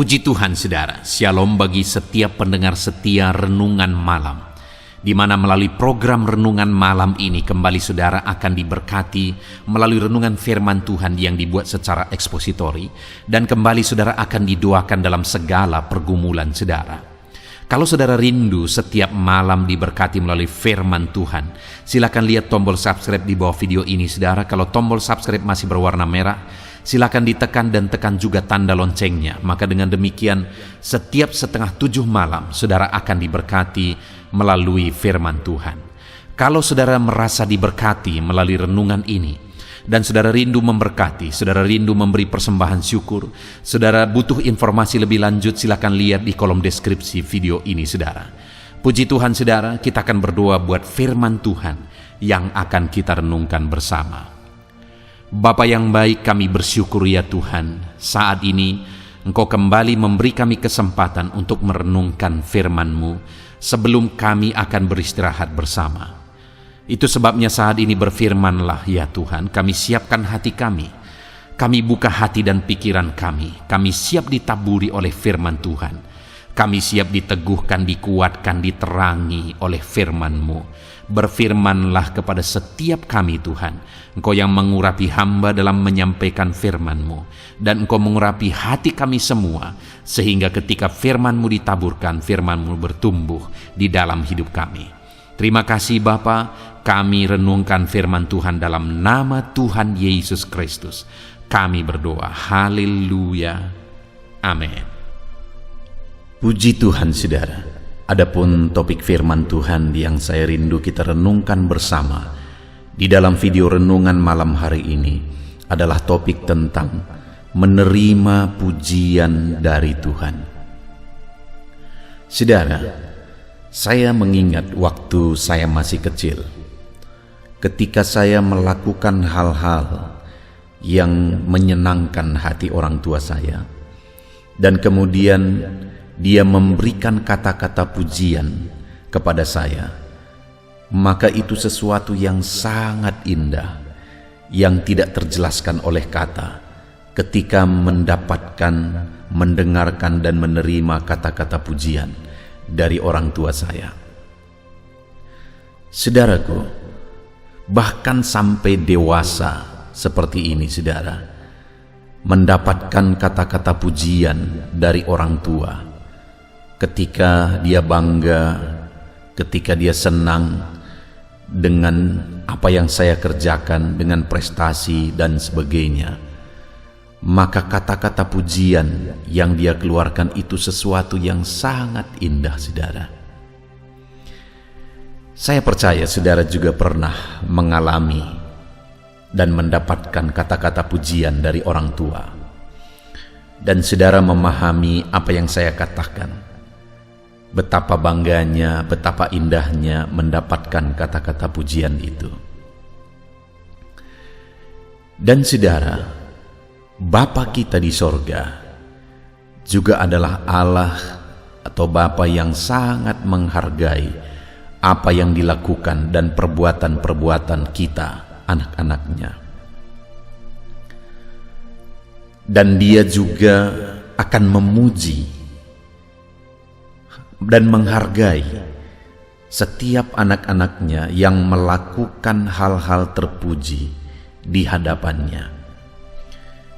Puji Tuhan saudara, shalom bagi setiap pendengar setia Renungan Malam, di mana melalui program Renungan Malam ini kembali saudara akan diberkati melalui renungan firman Tuhan yang dibuat secara ekspositori, dan kembali saudara akan didoakan dalam segala pergumulan saudara. Kalau saudara rindu setiap malam diberkati melalui firman Tuhan, silakan lihat tombol subscribe di bawah video ini saudara. Kalau tombol subscribe masih berwarna merah, silakan ditekan dan tekan juga tanda loncengnya. Maka dengan demikian setiap 6:30 malam saudara akan diberkati melalui firman Tuhan. Kalau saudara merasa diberkati melalui renungan ini, dan saudara rindu memberkati, saudara rindu memberi persembahan syukur, saudara butuh informasi lebih lanjut, silakan lihat di kolom deskripsi video ini saudara. Puji Tuhan saudara, kita akan berdoa buat firman Tuhan yang akan kita renungkan bersama. Bapa yang baik, kami bersyukur ya Tuhan, saat ini Engkau kembali memberi kami kesempatan untuk merenungkan firman-Mu sebelum kami akan beristirahat bersama. Itu sebabnya saat ini berfirmanlah ya Tuhan, kami siapkan hati kami buka hati dan pikiran kami siap ditaburi oleh firman Tuhan, kami siap diteguhkan, dikuatkan, diterangi oleh firman-Mu. Berfirmanlah kepada setiap kami Tuhan, Engkau yang mengurapi hamba dalam menyampaikan firman-Mu, dan Engkau mengurapi hati kami semua, sehingga ketika firman-Mu ditaburkan, firman-Mu bertumbuh di dalam hidup kami. Terima kasih Bapa, kami renungkan firman Tuhan dalam nama Tuhan Yesus Kristus. Kami berdoa, haleluya, amin. Puji Tuhan saudara. Adapun topik firman Tuhan yang saya rindu kita renungkan bersama di dalam video renungan malam hari ini adalah topik tentang menerima pujian dari Tuhan. Saudara, saya mengingat waktu saya masih kecil, ketika saya melakukan hal-hal yang menyenangkan hati orang tua saya, dan kemudian dia memberikan kata-kata pujian kepada saya, maka itu sesuatu yang sangat indah, yang tidak terjelaskan oleh kata, ketika mendapatkan, mendengarkan dan menerima kata-kata pujian dari orang tua saya. Saudaraku, bahkan sampai dewasa seperti ini saudara, mendapatkan kata-kata pujian dari orang tua, ketika dia bangga, ketika dia senang dengan apa yang saya kerjakan, dengan prestasi dan sebagainya, maka kata-kata pujian yang dia keluarkan itu sesuatu yang sangat indah saudara. Saya percaya saudara juga pernah mengalami dan mendapatkan kata-kata pujian dari orang tua, dan saudara memahami apa yang saya katakan. Betapa bangganya, betapa indahnya mendapatkan kata-kata pujian itu. Dan saudara, Bapa kita di sorga juga adalah Allah atau Bapa yang sangat menghargai apa yang dilakukan dan perbuatan-perbuatan kita, anak-anaknya. Dan Dia juga akan memuji dan menghargai setiap anak-anaknya yang melakukan hal-hal terpuji di hadapannya.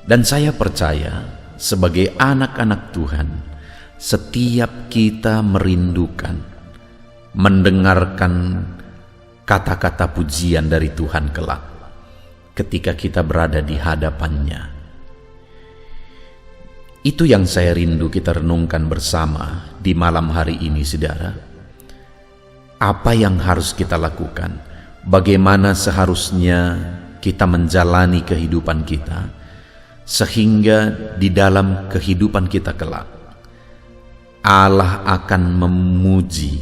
Dan saya percaya sebagai anak-anak Tuhan, setiap kita merindukan mendengarkan kata-kata pujian dari Tuhan kelak ketika kita berada di hadapannya. Itu yang saya rindu kita renungkan bersama di malam hari ini saudara. Apa yang harus kita lakukan? Bagaimana seharusnya kita menjalani kehidupan kita, sehingga di dalam kehidupan kita kelak Allah akan memuji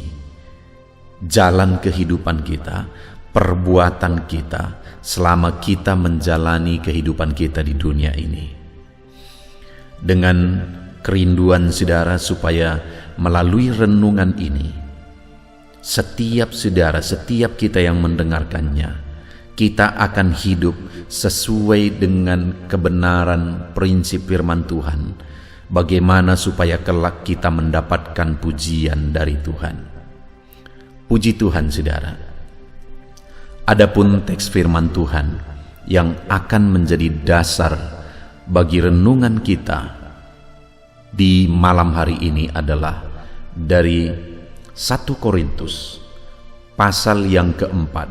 jalan kehidupan kita, perbuatan kita selama kita menjalani kehidupan kita di dunia ini. Dengan kerinduan saudara supaya melalui renungan ini, setiap saudara, setiap kita yang mendengarkannya, kita akan hidup sesuai dengan kebenaran prinsip firman Tuhan, bagaimana supaya kelak kita mendapatkan pujian dari Tuhan. Puji Tuhan, saudara. Adapun teks firman Tuhan yang akan menjadi dasar bagi renungan kita di malam hari ini adalah dari 1 Korintus pasal yang keempat,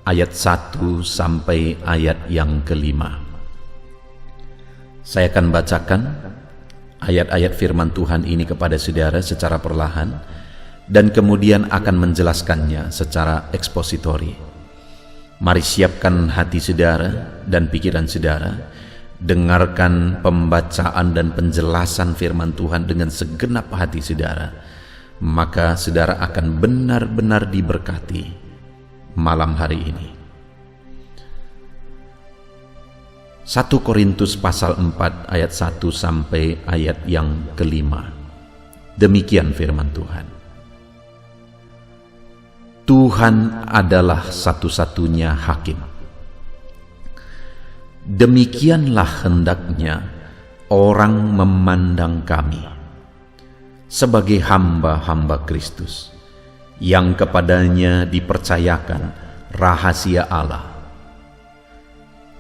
ayat 1 sampai ayat yang kelima. Saya akan bacakan ayat-ayat firman Tuhan ini kepada saudara secara perlahan dan kemudian akan menjelaskannya secara ekspositori. Mari siapkan hati saudara dan pikiran saudara, dengarkan pembacaan dan penjelasan firman Tuhan dengan segenap hati saudara, maka saudara akan benar-benar diberkati malam hari ini. 1 Korintus pasal 4 ayat 1 sampai ayat yang kelima. Demikian firman Tuhan. Tuhan adalah satu-satunya hakim. Demikianlah hendaknya orang memandang kami sebagai hamba-hamba Kristus yang kepadanya dipercayakan rahasia Allah,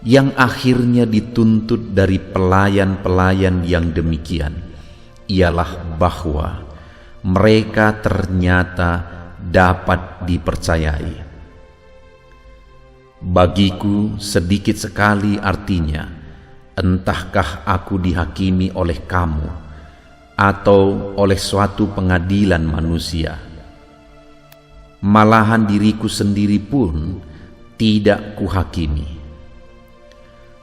yang akhirnya dituntut dari pelayan-pelayan yang demikian ialah bahwa mereka ternyata dapat dipercayai. Bagiku sedikit sekali artinya, entahkah aku dihakimi oleh kamu atau oleh suatu pengadilan manusia. Malahan diriku sendiri pun tidak kuhakimi.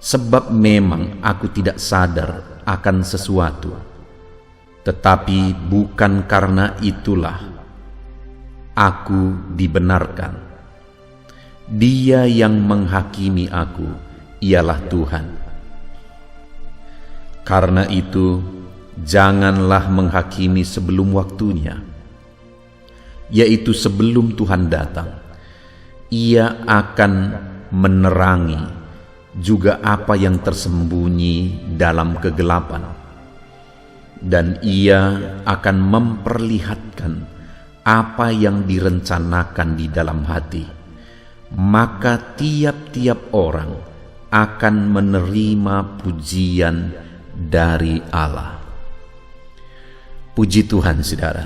Sebab memang aku tidak sadar akan sesuatu, tetapi bukan karena itulah aku dibenarkan. Dia yang menghakimi aku ialah Tuhan. Karena itu, janganlah menghakimi sebelum waktunya, yaitu sebelum Tuhan datang. Ia akan menerangi juga apa yang tersembunyi dalam kegelapan, dan ia akan memperlihatkan apa yang direncanakan di dalam hati. Maka tiap-tiap orang akan menerima pujian dari Allah. Puji Tuhan, saudara.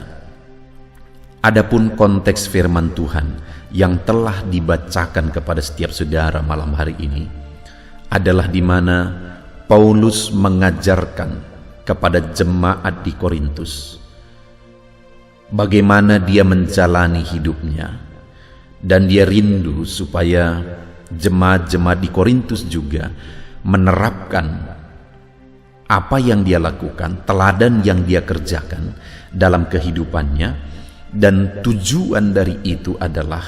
Adapun konteks firman Tuhan yang telah dibacakan kepada setiap saudara malam hari ini adalah di mana Paulus mengajarkan kepada jemaat di Korintus bagaimana dia menjalani hidupnya, dan dia rindu supaya jemaat-jemaat di Korintus juga menerapkan apa yang dia lakukan, teladan yang dia kerjakan dalam kehidupannya. Dan tujuan dari itu adalah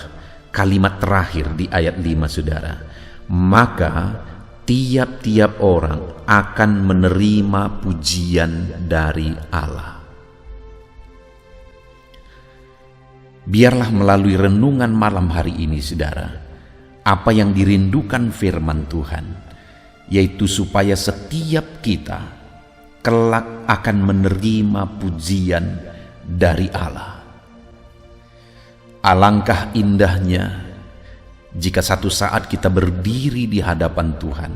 kalimat terakhir di ayat 5, saudara. Maka tiap-tiap orang akan menerima pujian dari Allah. Biarlah melalui renungan malam hari ini, saudara, apa yang dirindukan firman Tuhan, yaitu supaya setiap kita kelak akan menerima pujian dari Allah. Alangkah indahnya jika satu saat kita berdiri di hadapan Tuhan,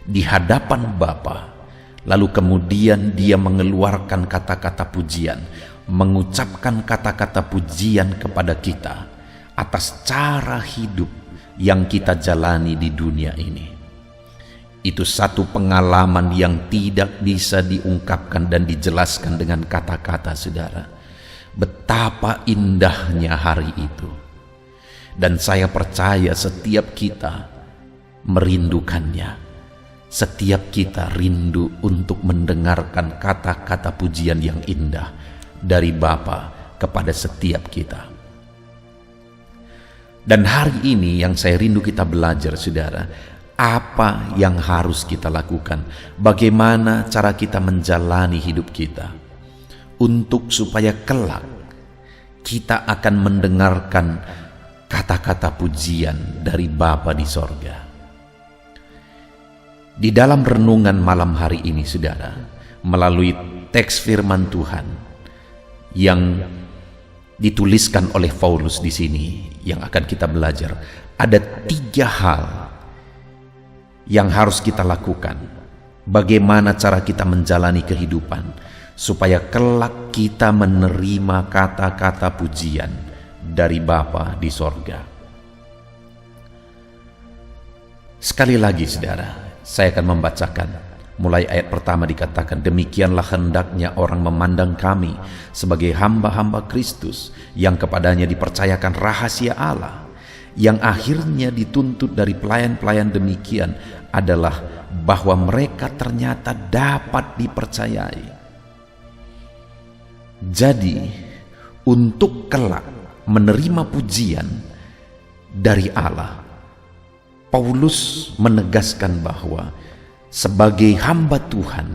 di hadapan Bapa, lalu kemudian Dia mengeluarkan kata-kata pujian, mengucapkan kata-kata pujian kepada kita atas cara hidup yang kita jalani di dunia ini. Itu satu pengalaman yang tidak bisa diungkapkan dan dijelaskan dengan kata-kata, saudara. Betapa indahnya hari itu. Dan saya percaya setiap kita merindukannya. Setiap kita rindu untuk mendengarkan kata-kata pujian yang indah dari Bapa kepada setiap kita. Dan hari ini yang saya rindu kita belajar, saudara, apa yang harus kita lakukan, bagaimana cara kita menjalani hidup kita, untuk supaya kelak kita akan mendengarkan kata-kata pujian dari Bapa di sorga. Di dalam renungan malam hari ini, saudara, melalui teks firman Tuhan yang dituliskan oleh Paulus di sini yang akan kita belajar. Ada 3 hal yang harus kita lakukan. Bagaimana cara kita menjalani kehidupan supaya kelak kita menerima kata-kata pujian dari Bapa di sorga. Sekali lagi saudara, saya akan membacakan. Mulai ayat pertama dikatakan, demikianlah hendaknya orang memandang kami sebagai hamba-hamba Kristus yang kepadanya dipercayakan rahasia Allah, yang akhirnya dituntut dari pelayan-pelayan demikian adalah bahwa mereka ternyata dapat dipercayai. Jadi, untuk kelak menerima pujian dari Allah, Paulus menegaskan bahwa sebagai hamba Tuhan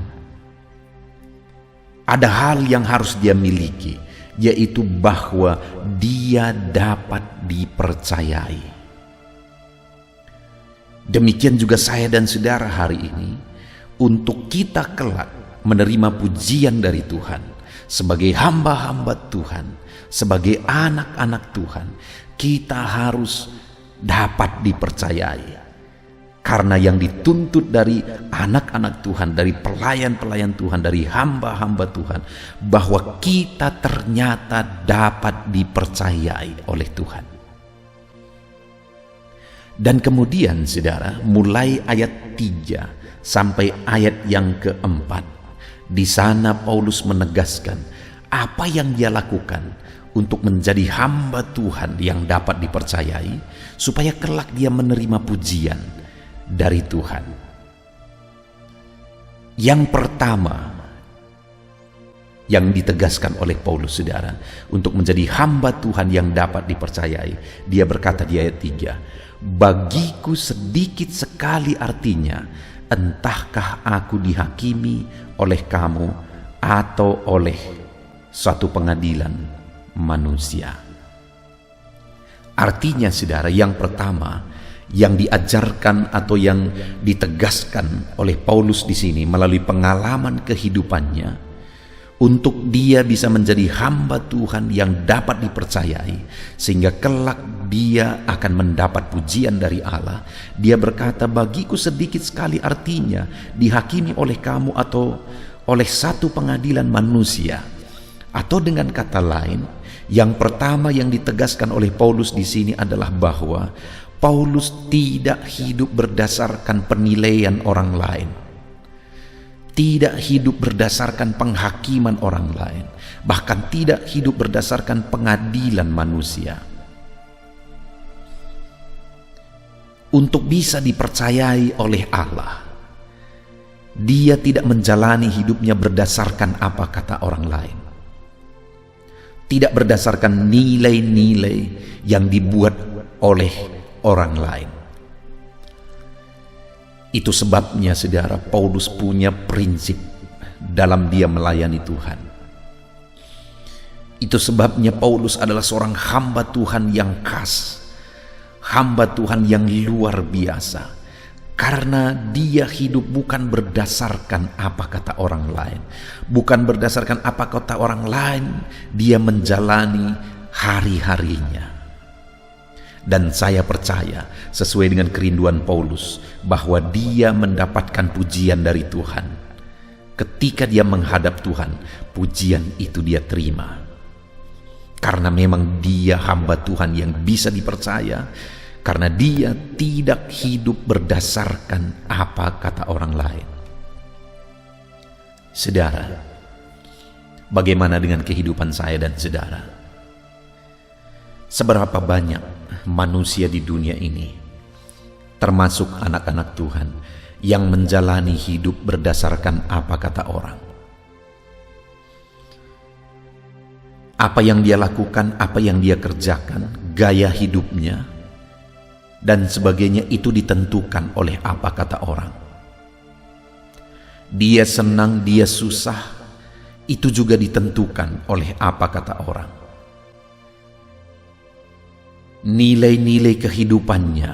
ada hal yang harus dia miliki, yaitu bahwa dia dapat dipercayai. Demikian juga saya dan saudara hari ini, untuk kita kelak menerima pujian dari Tuhan sebagai hamba-hamba Tuhan, sebagai anak-anak Tuhan, kita harus dapat dipercayai. Karena yang dituntut dari anak-anak Tuhan, dari pelayan-pelayan Tuhan, dari hamba-hamba Tuhan, bahwa kita ternyata dapat dipercayai oleh Tuhan. Dan kemudian saudara, mulai ayat 3 sampai ayat yang keempat, di sana Paulus menegaskan apa yang dia lakukan untuk menjadi hamba Tuhan yang dapat dipercayai, supaya kelak dia menerima pujian dari Tuhan. Yang pertama yang ditegaskan oleh Paulus saudara, untuk menjadi hamba Tuhan yang dapat dipercayai, dia berkata di ayat 3, bagiku sedikit sekali artinya, entahkah aku dihakimi oleh kamu atau oleh suatu pengadilan manusia. Artinya saudara, yang pertama yang diajarkan atau yang ditegaskan oleh Paulus di sini melalui pengalaman kehidupannya, untuk dia bisa menjadi hamba Tuhan yang dapat dipercayai sehingga kelak dia akan mendapat pujian dari Allah. Dia berkata, bagiku sedikit sekali artinya dihakimi oleh kamu atau oleh satu pengadilan manusia. Atau dengan kata lain, yang pertama yang ditegaskan oleh Paulus di sini adalah bahwa Paulus tidak hidup berdasarkan penilaian orang lain, tidak hidup berdasarkan penghakiman orang lain, bahkan tidak hidup berdasarkan pengadilan manusia. Untuk bisa dipercayai oleh Allah, dia tidak menjalani hidupnya berdasarkan apa kata orang lain, tidak berdasarkan nilai-nilai yang dibuat oleh orang lain. Itu sebabnya saudara, Paulus punya prinsip dalam dia melayani Tuhan. Itu sebabnya Paulus adalah seorang hamba Tuhan yang khas, hamba Tuhan yang luar biasa, karena dia hidup bukan berdasarkan apa kata orang lain, bukan berdasarkan apa kata orang lain, dia menjalani hari-harinya. Dan saya percaya sesuai dengan kerinduan Paulus bahwa dia mendapatkan pujian dari Tuhan. Ketika dia menghadap Tuhan, pujian itu dia terima. Karena memang dia hamba Tuhan yang bisa dipercaya, karena dia tidak hidup berdasarkan apa kata orang lain. Saudara, bagaimana dengan kehidupan saya dan saudara? Seberapa banyak manusia di dunia ini, termasuk anak-anak Tuhan, yang menjalani hidup berdasarkan apa kata orang? Apa yang dia lakukan, apa yang dia kerjakan, gaya hidupnya, dan sebagainya itu ditentukan oleh apa kata orang. Dia senang, dia susah, itu juga ditentukan oleh apa kata orang. Nilai-nilai kehidupannya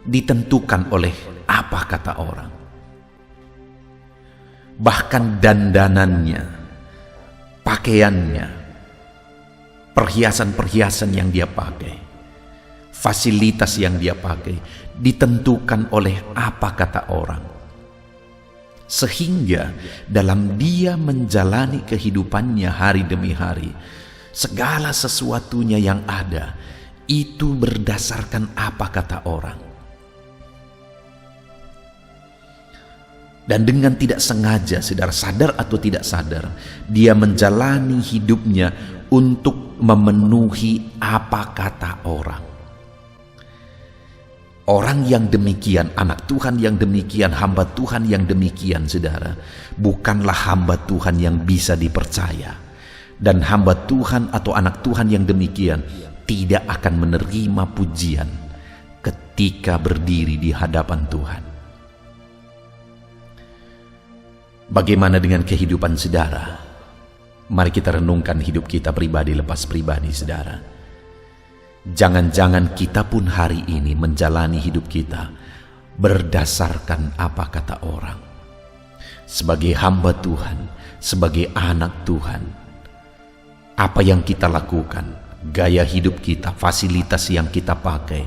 ditentukan oleh apa kata orang. bahkan dandanannya, pakaiannya, perhiasan-perhiasan yang dia pakai, fasilitas yang dia pakai, ditentukan oleh apa kata orang. Sehingga dalam dia menjalani kehidupannya hari demi hari, segala sesuatunya yang ada itu berdasarkan apa kata orang. Dan dengan tidak sengaja, saudara, sadar atau tidak sadar, dia menjalani hidupnya untuk memenuhi apa kata orang. Orang yang demikian, anak Tuhan yang demikian, hamba Tuhan yang demikian, saudara, bukanlah hamba Tuhan yang bisa dipercaya. Dan hamba Tuhan atau anak Tuhan yang demikian tidak akan menerima pujian ketika berdiri di hadapan Tuhan. Bagaimana dengan kehidupan saudara? Mari kita renungkan hidup kita pribadi lepas pribadi, saudara. Jangan-jangan kita pun hari ini menjalani hidup kita berdasarkan apa kata orang. Sebagai hamba Tuhan, sebagai anak Tuhan, apa yang kita lakukan, gaya hidup kita, fasilitas yang kita pakai,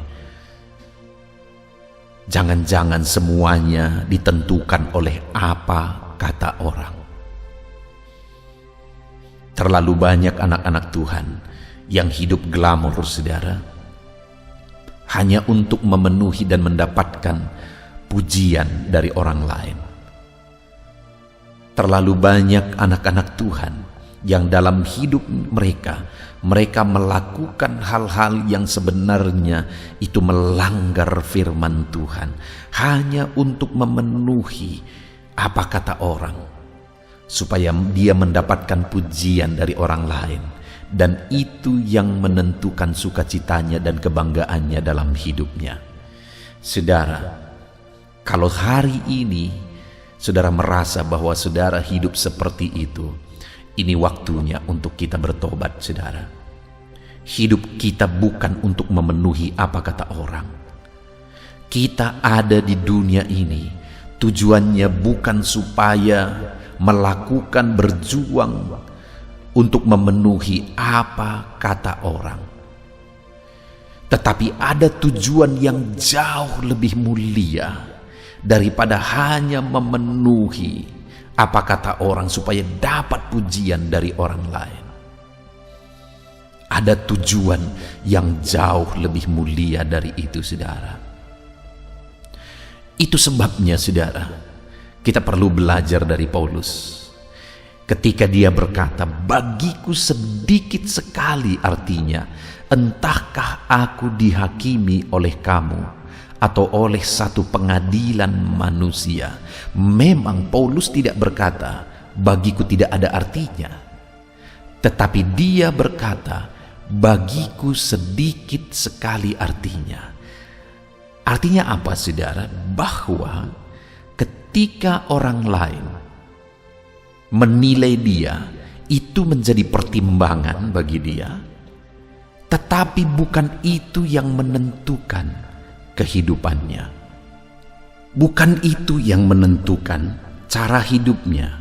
jangan-jangan semuanya ditentukan oleh apa kata orang. Terlalu banyak anak-anak Tuhan yang hidup glamor, saudara, hanya untuk memenuhi dan mendapatkan pujian dari orang lain. Terlalu banyak anak-anak Tuhan yang dalam hidup mereka melakukan hal-hal yang sebenarnya itu melanggar firman Tuhan, hanya untuk memenuhi apa kata orang, supaya dia mendapatkan pujian dari orang lain. Dan itu yang menentukan sukacitanya dan kebanggaannya dalam hidupnya. Saudara, kalau hari ini saudara merasa bahwa saudara hidup seperti itu, ini waktunya untuk kita bertobat, saudara. Hidup kita bukan untuk memenuhi apa kata orang. Kita ada di dunia ini, tujuannya bukan supaya melakukan, berjuang untuk memenuhi apa kata orang, tetapi ada tujuan yang jauh lebih mulia daripada hanya memenuhi apa kata orang supaya dapat pujian dari orang lain. Ada tujuan yang jauh lebih mulia dari itu, saudara. Itu sebabnya, saudara, kita perlu belajar dari Paulus. Ketika dia berkata, bagiku sedikit sekali, artinya, entahkah aku dihakimi oleh kamu atau oleh satu pengadilan manusia. Memang Paulus tidak berkata, bagiku tidak ada artinya. Tetapi dia berkata, bagiku sedikit sekali artinya. Artinya apa, saudara? Bahwa ketika orang lain menilai dia, itu menjadi pertimbangan bagi dia, tetapi bukan itu yang menentukan kehidupannya. Bukan itu yang menentukan cara hidupnya.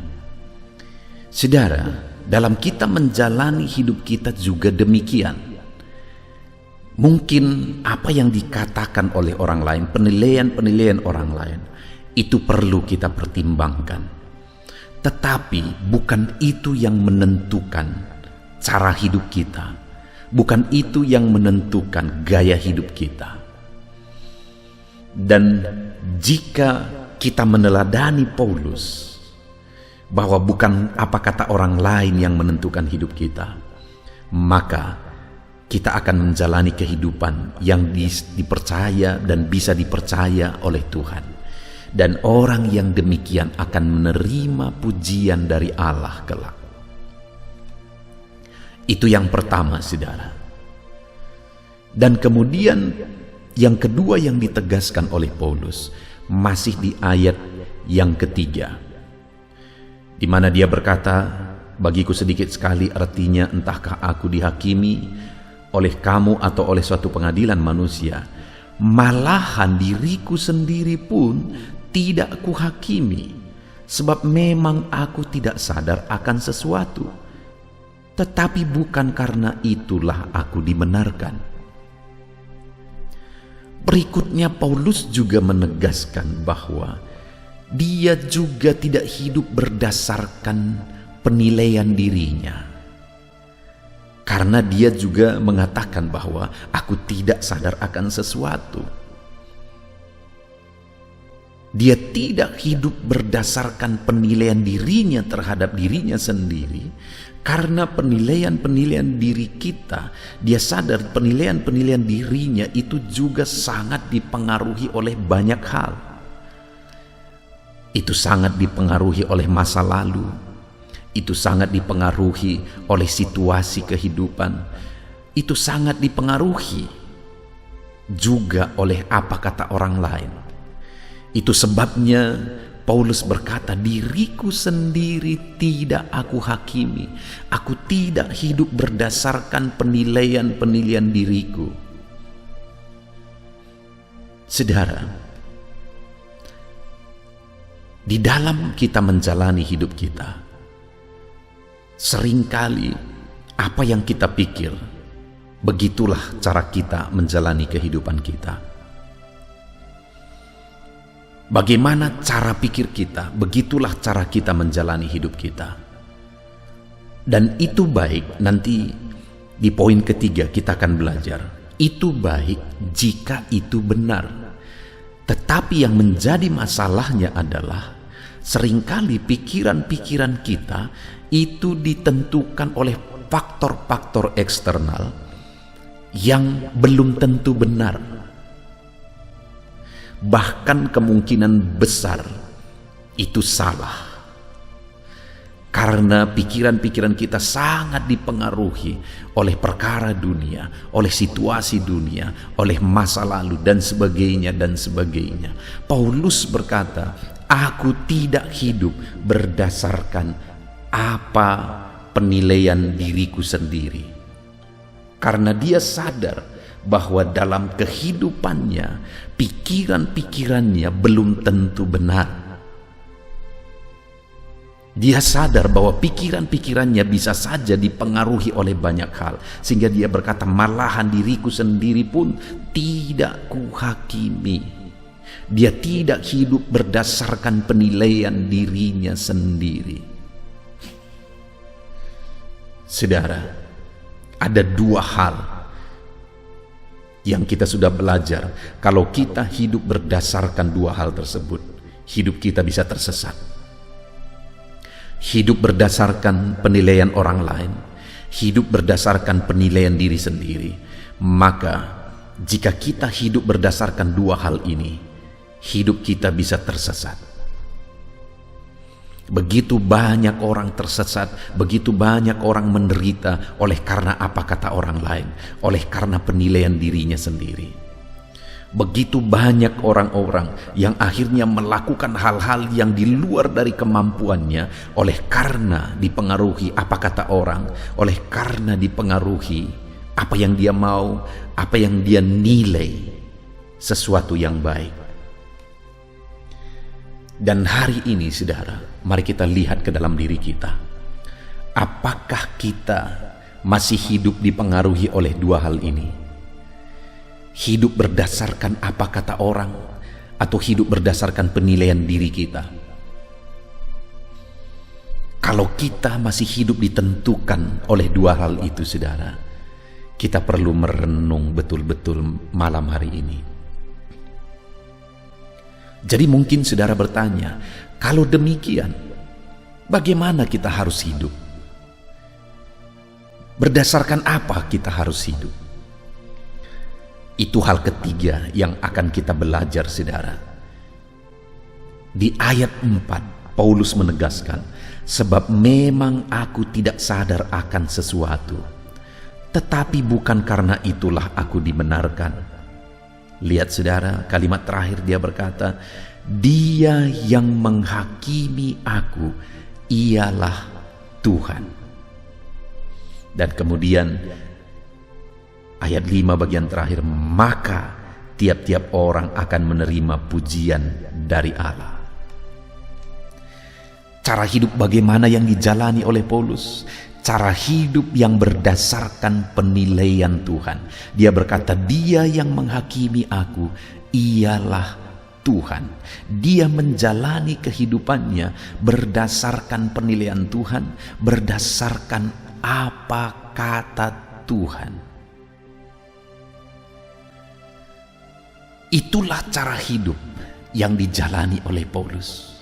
Saudara, dalam kita menjalani hidup kita juga demikian. Mungkin apa yang dikatakan oleh orang lain, penilaian-penilaian orang lain, itu perlu kita pertimbangkan. Tetapi bukan itu yang menentukan cara hidup kita. Bukan itu yang menentukan gaya hidup kita. Dan jika kita meneladani Paulus, bahwa bukan apa kata orang lain yang menentukan hidup kita, maka kita akan menjalani kehidupan yang dipercaya dan bisa dipercaya oleh Tuhan. Dan orang yang demikian akan menerima pujian dari Allah kelak. Itu yang pertama, saudara. Dan kemudian yang kedua yang ditegaskan oleh Paulus masih di ayat yang ketiga, di mana dia berkata, bagiku sedikit sekali, artinya entahkah aku dihakimi oleh kamu atau oleh suatu pengadilan manusia. Malahan diriku sendiri pun tidak kuhakimi, sebab memang aku tidak sadar akan sesuatu, tetapi bukan karena itulah aku dibenarkan. Berikutnya Paulus juga menegaskan bahwa dia juga tidak hidup berdasarkan penilaian dirinya. Karena dia juga mengatakan bahwa aku tidak sadar akan sesuatu. Dia tidak hidup berdasarkan penilaian dirinya terhadap dirinya sendiri. Karena penilaian-penilaian diri kita, dia sadar penilaian-penilaian dirinya itu juga sangat dipengaruhi oleh banyak hal. Itu sangat dipengaruhi oleh masa lalu. Itu sangat dipengaruhi oleh situasi kehidupan. Itu sangat dipengaruhi juga oleh apa kata orang lain. Itu sebabnya Paulus berkata, diriku sendiri tidak aku hakimi. Aku tidak hidup berdasarkan penilaian-penilaian diriku. Saudara, di dalam kita menjalani hidup kita, seringkali apa yang kita pikir, begitulah cara kita menjalani kehidupan kita. Bagaimana cara pikir kita, begitulah cara kita menjalani hidup kita. Dan itu baik, nanti di poin ketiga kita akan belajar. Itu baik jika itu benar. Tetapi yang menjadi masalahnya adalah seringkali pikiran-pikiran kita itu ditentukan oleh faktor-faktor eksternal yang belum tentu benar. Bahkan kemungkinan besar itu salah. Karena pikiran-pikiran kita sangat dipengaruhi oleh perkara dunia, oleh situasi dunia, oleh masa lalu dan sebagainya dan sebagainya. Paulus berkata, aku tidak hidup berdasarkan apa penilaian diriku sendiri. Karena dia sadar bahwa dalam kehidupannya, pikiran-pikirannya belum tentu benar. Dia sadar bahwa pikiran-pikirannya bisa saja dipengaruhi oleh banyak hal. Sehingga dia berkata, malahan diriku sendiri pun tidak kuhakimi. Dia tidak hidup berdasarkan penilaian dirinya sendiri. Saudara, ada dua hal yang kita sudah belajar. Kalau kita hidup berdasarkan dua hal tersebut, hidup kita bisa tersesat. Hidup berdasarkan penilaian orang lain, hidup berdasarkan penilaian diri sendiri. Maka jika kita hidup berdasarkan dua hal ini, hidup kita bisa tersesat. Begitu banyak orang tersesat, begitu banyak orang menderita oleh karena apa kata orang lain, oleh karena penilaian dirinya sendiri. Begitu banyak orang-orang yang akhirnya melakukan hal-hal yang di luar dari kemampuannya oleh karena dipengaruhi apa kata orang, oleh karena dipengaruhi apa yang dia mau, apa yang dia nilai sesuatu yang baik. Dan hari ini, saudara, mari kita lihat ke dalam diri kita. Apakah kita masih hidup dipengaruhi oleh dua hal ini? Hidup berdasarkan apa kata orang, atau hidup berdasarkan penilaian diri kita? Kalau kita masih hidup ditentukan oleh dua hal itu, saudara, kita perlu merenung betul-betul malam hari ini. Jadi mungkin saudara bertanya, kalau demikian, bagaimana kita harus hidup? Berdasarkan apa kita harus hidup? Itu hal ketiga yang akan kita belajar, saudara. Di ayat 4, Paulus menegaskan, sebab memang aku tidak sadar akan sesuatu, tetapi bukan karena itulah aku dibenarkan. Lihat saudara, kalimat terakhir dia berkata, dia yang menghakimi aku ialah Tuhan. Dan kemudian ayat 5 bagian terakhir, maka tiap-tiap orang akan menerima pujian dari Allah. Cara hidup bagaimana yang dijalani oleh Paulus? Cara hidup yang berdasarkan penilaian Tuhan. Dia berkata, dia yang menghakimi aku ialah Tuhan. Dia menjalani kehidupannya berdasarkan penilaian Tuhan, berdasarkan apa kata Tuhan. Itulah cara hidup yang dijalani oleh Paulus.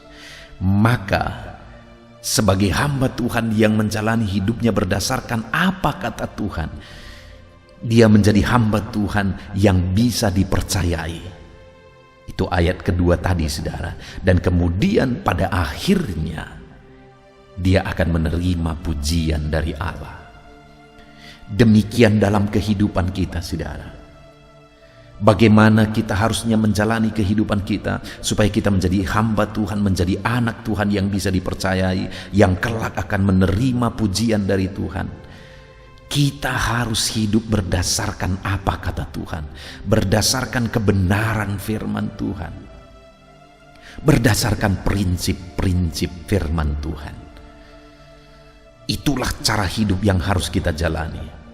Maka sebagai hamba Tuhan yang menjalani hidupnya berdasarkan apa kata Tuhan, dia menjadi hamba Tuhan yang bisa dipercayai. Itu ayat kedua tadi, saudara. Dan kemudian pada akhirnya dia akan menerima pujian dari Allah. Demikian dalam kehidupan kita, saudara. Bagaimana kita harusnya menjalani kehidupan kita supaya kita menjadi hamba Tuhan, menjadi anak Tuhan yang bisa dipercayai, yang kelak akan menerima pujian dari Tuhan. Kita harus hidup berdasarkan apa kata Tuhan, berdasarkan kebenaran firman Tuhan, berdasarkan prinsip-prinsip firman Tuhan. Itulah cara hidup yang harus kita jalani.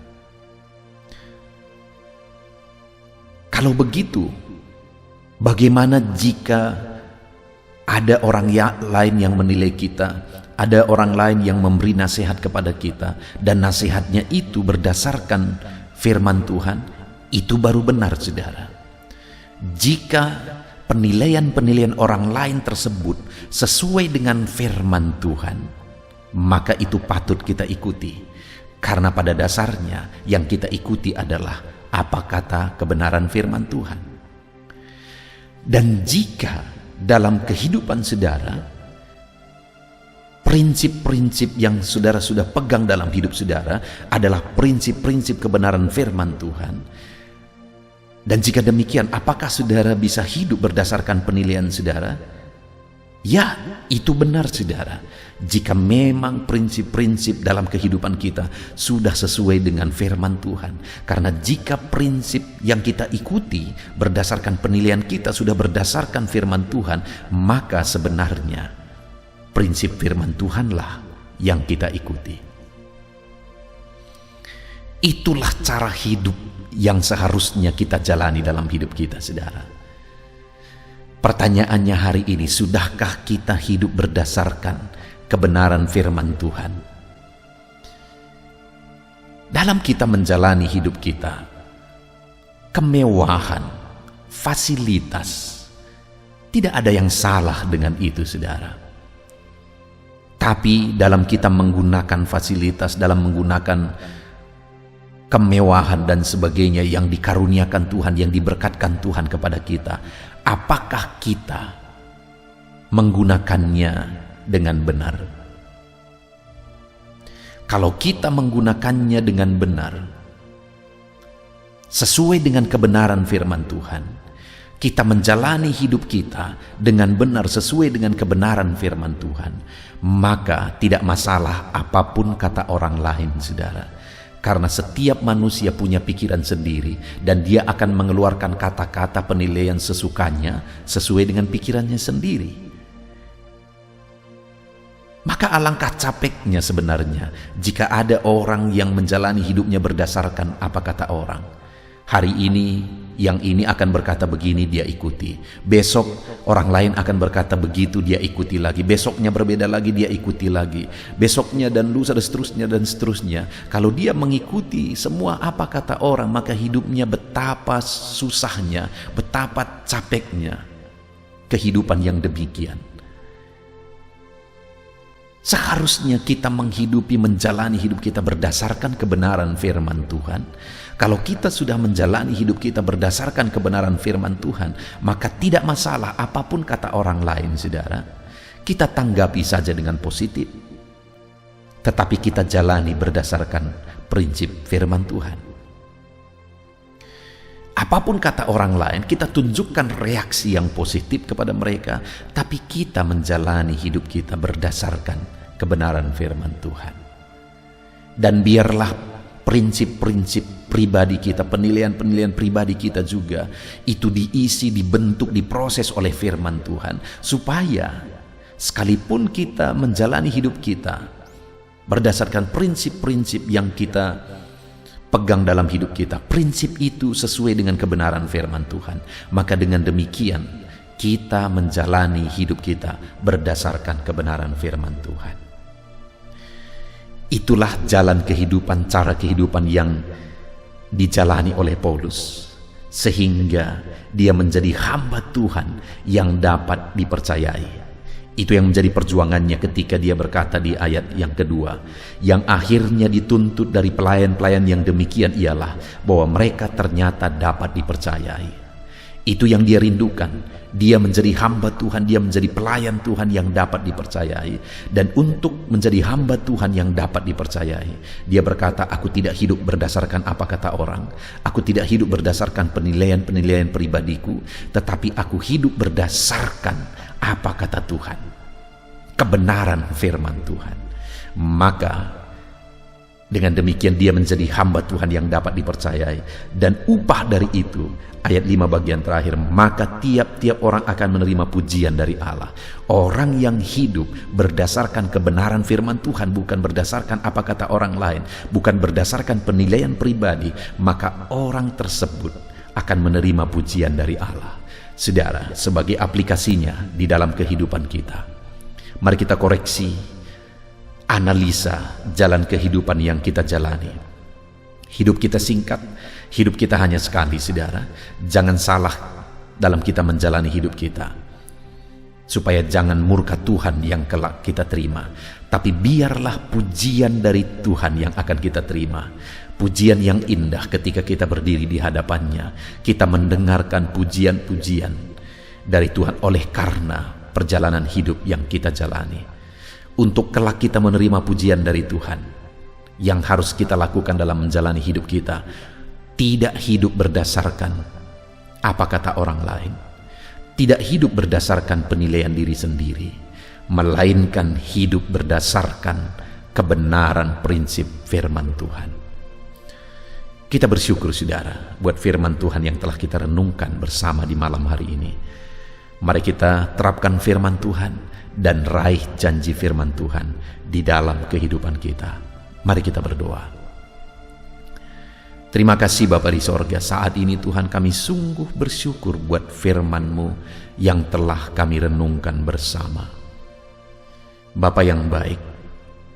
Kalau begitu, bagaimana jika ada orang lain yang menilai kita, ada orang lain yang memberi nasihat kepada kita, dan nasihatnya itu berdasarkan firman Tuhan? Itu baru benar, saudara. Jika penilaian-penilaian orang lain tersebut sesuai dengan firman Tuhan, maka itu patut kita ikuti. Karena pada dasarnya yang kita ikuti adalah apa kata kebenaran firman Tuhan. Dan jika dalam kehidupan saudara, prinsip-prinsip yang saudara sudah pegang dalam hidup saudara adalah prinsip-prinsip kebenaran firman Tuhan, dan jika demikian, apakah saudara bisa hidup berdasarkan penilaian saudara? Ya, itu benar, saudara. Jika memang prinsip-prinsip dalam kehidupan kita sudah sesuai dengan firman Tuhan. Karena jika prinsip yang kita ikuti berdasarkan penilaian kita sudah berdasarkan firman Tuhan, maka sebenarnya prinsip firman Tuhanlah yang kita ikuti. Itulah cara hidup yang seharusnya kita jalani dalam hidup kita, saudara. Pertanyaannya hari ini, sudahkah kita hidup berdasarkan kebenaran firman Tuhan? Dalam kita menjalani hidup kita, kemewahan, fasilitas, tidak ada yang salah dengan itu, saudara. Tapi dalam kita menggunakan fasilitas, dalam menggunakan kemewahan dan sebagainya yang dikaruniakan Tuhan, yang diberkatkan Tuhan kepada kita, apakah kita menggunakannya dengan benar? Kalau kita menggunakannya dengan benar, sesuai dengan kebenaran firman Tuhan, kita menjalani hidup kita dengan benar sesuai dengan kebenaran firman Tuhan, maka tidak masalah apapun kata orang lain, saudara. Karena setiap manusia punya pikiran sendiri, dan dia akan mengeluarkan kata-kata penilaian sesukanya sesuai dengan pikirannya sendiri. Maka alangkah capeknya sebenarnya jika ada orang yang menjalani hidupnya berdasarkan apa kata orang. Hari ini yang ini akan berkata begini, dia ikuti. Besok orang lain akan berkata begitu, dia ikuti lagi. Besoknya berbeda lagi, dia ikuti lagi. Besoknya dan lusa dan seterusnya dan seterusnya. Kalau dia mengikuti semua apa kata orang, maka hidupnya betapa susahnya, betapa capeknya kehidupan yang demikian. Seharusnya kita menghidupi, menjalani hidup kita berdasarkan kebenaran firman Tuhan. Kalau kita sudah menjalani hidup kita berdasarkan kebenaran firman Tuhan, maka tidak masalah apapun kata orang lain, saudara. Kita tanggapi saja dengan positif, tetapi kita jalani berdasarkan prinsip firman Tuhan. Apapun kata orang lain, kita tunjukkan reaksi yang positif kepada mereka, tapi kita menjalani hidup kita berdasarkan kebenaran firman Tuhan. Dan biarlah prinsip-prinsip pribadi kita, penilaian-penilaian pribadi kita juga, itu diisi, dibentuk, diproses oleh firman Tuhan, supaya sekalipun kita menjalani hidup kita berdasarkan prinsip-prinsip yang kita pegang dalam hidup kita, prinsip itu sesuai dengan kebenaran firman Tuhan, maka dengan demikian kita menjalani hidup kita berdasarkan kebenaran firman Tuhan. Itulah jalan kehidupan, cara kehidupan yang dijalani oleh Paulus, sehingga dia menjadi hamba Tuhan yang dapat dipercayai. Itu yang menjadi perjuangannya ketika dia berkata di ayat yang kedua, yang akhirnya dituntut dari pelayan-pelayan yang demikian ialah bahwa mereka ternyata dapat dipercayai. Itu yang dia rindukan. Dia menjadi hamba Tuhan, dia menjadi pelayan Tuhan yang dapat dipercayai. Dan untuk menjadi hamba Tuhan yang dapat dipercayai, dia berkata, aku tidak hidup berdasarkan apa kata orang, aku tidak hidup berdasarkan penilaian-penilaian pribadiku, tetapi aku hidup berdasarkan apa kata Tuhan, kebenaran firman Tuhan. Maka dengan demikian dia menjadi hamba Tuhan yang dapat dipercayai. Dan upah dari itu, ayat 5 bagian terakhir, maka tiap-tiap orang akan menerima pujian dari Allah. Orang yang hidup berdasarkan kebenaran firman Tuhan, bukan berdasarkan apa kata orang lain, bukan berdasarkan penilaian pribadi, maka orang tersebut akan menerima pujian dari Allah. Saudara, sebagai aplikasinya di dalam kehidupan kita, mari kita koreksi, analisa jalan kehidupan yang kita jalani. Hidup kita singkat, hidup kita hanya sekali, saudara. Jangan salah dalam kita menjalani hidup kita, supaya jangan murka Tuhan yang kelak kita terima, tapi biarlah pujian dari Tuhan yang akan kita terima. Pujian yang indah ketika kita berdiri di hadapannya, kita mendengarkan pujian-pujian dari Tuhan oleh karena perjalanan hidup yang kita jalani. Untuk kelak kita menerima pujian dari Tuhan, yang harus kita lakukan dalam menjalani hidup kita, tidak hidup berdasarkan apa kata orang lain, tidak hidup berdasarkan penilaian diri sendiri, melainkan hidup berdasarkan kebenaran prinsip firman Tuhan. Kita bersyukur, saudara, buat firman Tuhan yang telah kita renungkan bersama di malam hari ini. Mari kita terapkan firman Tuhan dan raih janji firman Tuhan di dalam kehidupan kita. Mari kita berdoa. Terima kasih Bapa di sorga, saat ini Tuhan kami sungguh bersyukur buat firman-Mu yang telah kami renungkan bersama. Bapa yang baik,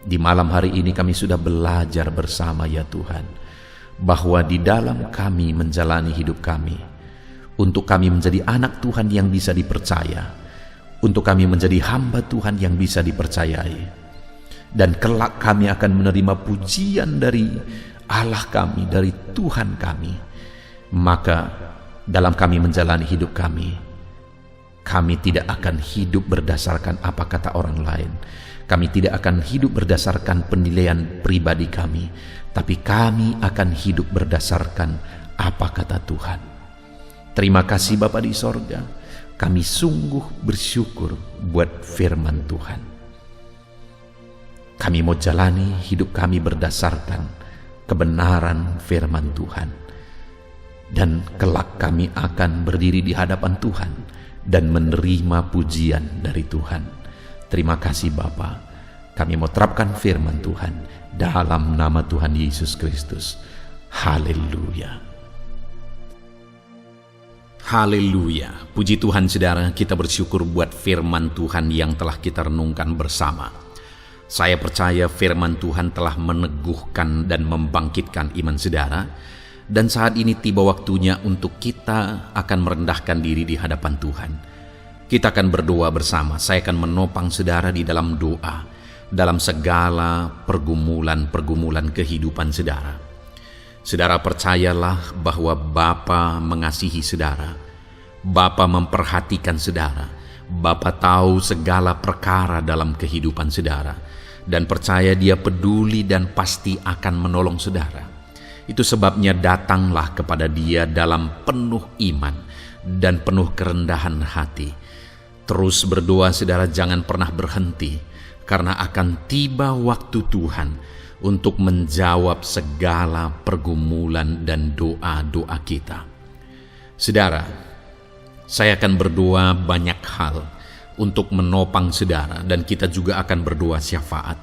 di malam hari ini kami sudah belajar bersama ya Tuhan, bahwa di dalam kami menjalani hidup kami, untuk kami menjadi anak Tuhan yang bisa dipercaya, untuk kami menjadi hamba Tuhan yang bisa dipercayai, dan kelak kami akan menerima pujian dari Allah kami, dari Tuhan kami. Maka dalam kami menjalani hidup kami tidak akan hidup berdasarkan apa kata orang lain, kami tidak akan hidup berdasarkan penilaian pribadi kami, tapi kami akan hidup berdasarkan apa kata Tuhan. Terima kasih Bapa di sorga, kami sungguh bersyukur buat firman Tuhan. Kami mau jalani hidup kami berdasarkan kebenaran firman Tuhan, dan kelak kami akan berdiri di hadapan Tuhan dan menerima pujian dari Tuhan. Terima kasih Bapa, kami mau terapkan firman Tuhan dalam nama Tuhan Yesus Kristus. Haleluya. Haleluya. Puji Tuhan saudara, kita bersyukur buat firman Tuhan yang telah kita renungkan bersama. Saya percaya firman Tuhan telah meneguhkan dan membangkitkan iman saudara, dan saat ini tiba waktunya untuk kita akan merendahkan diri di hadapan Tuhan. Kita akan berdoa bersama. Saya akan menopang saudara di dalam doa, dalam segala pergumulan-pergumulan kehidupan saudara. Saudara percayalah bahwa Bapa mengasihi saudara, Bapa memperhatikan saudara, Bapa tahu segala perkara dalam kehidupan saudara, dan percaya Dia peduli dan pasti akan menolong saudara. Itu sebabnya datanglah kepada Dia dalam penuh iman dan penuh kerendahan hati. Terus berdoa saudara, jangan pernah berhenti, karena akan tiba waktu Tuhan untuk menjawab segala pergumulan dan doa-doa kita. Saudara, saya akan berdoa banyak hal, untuk menopang saudara, dan kita juga akan berdoa syafaat.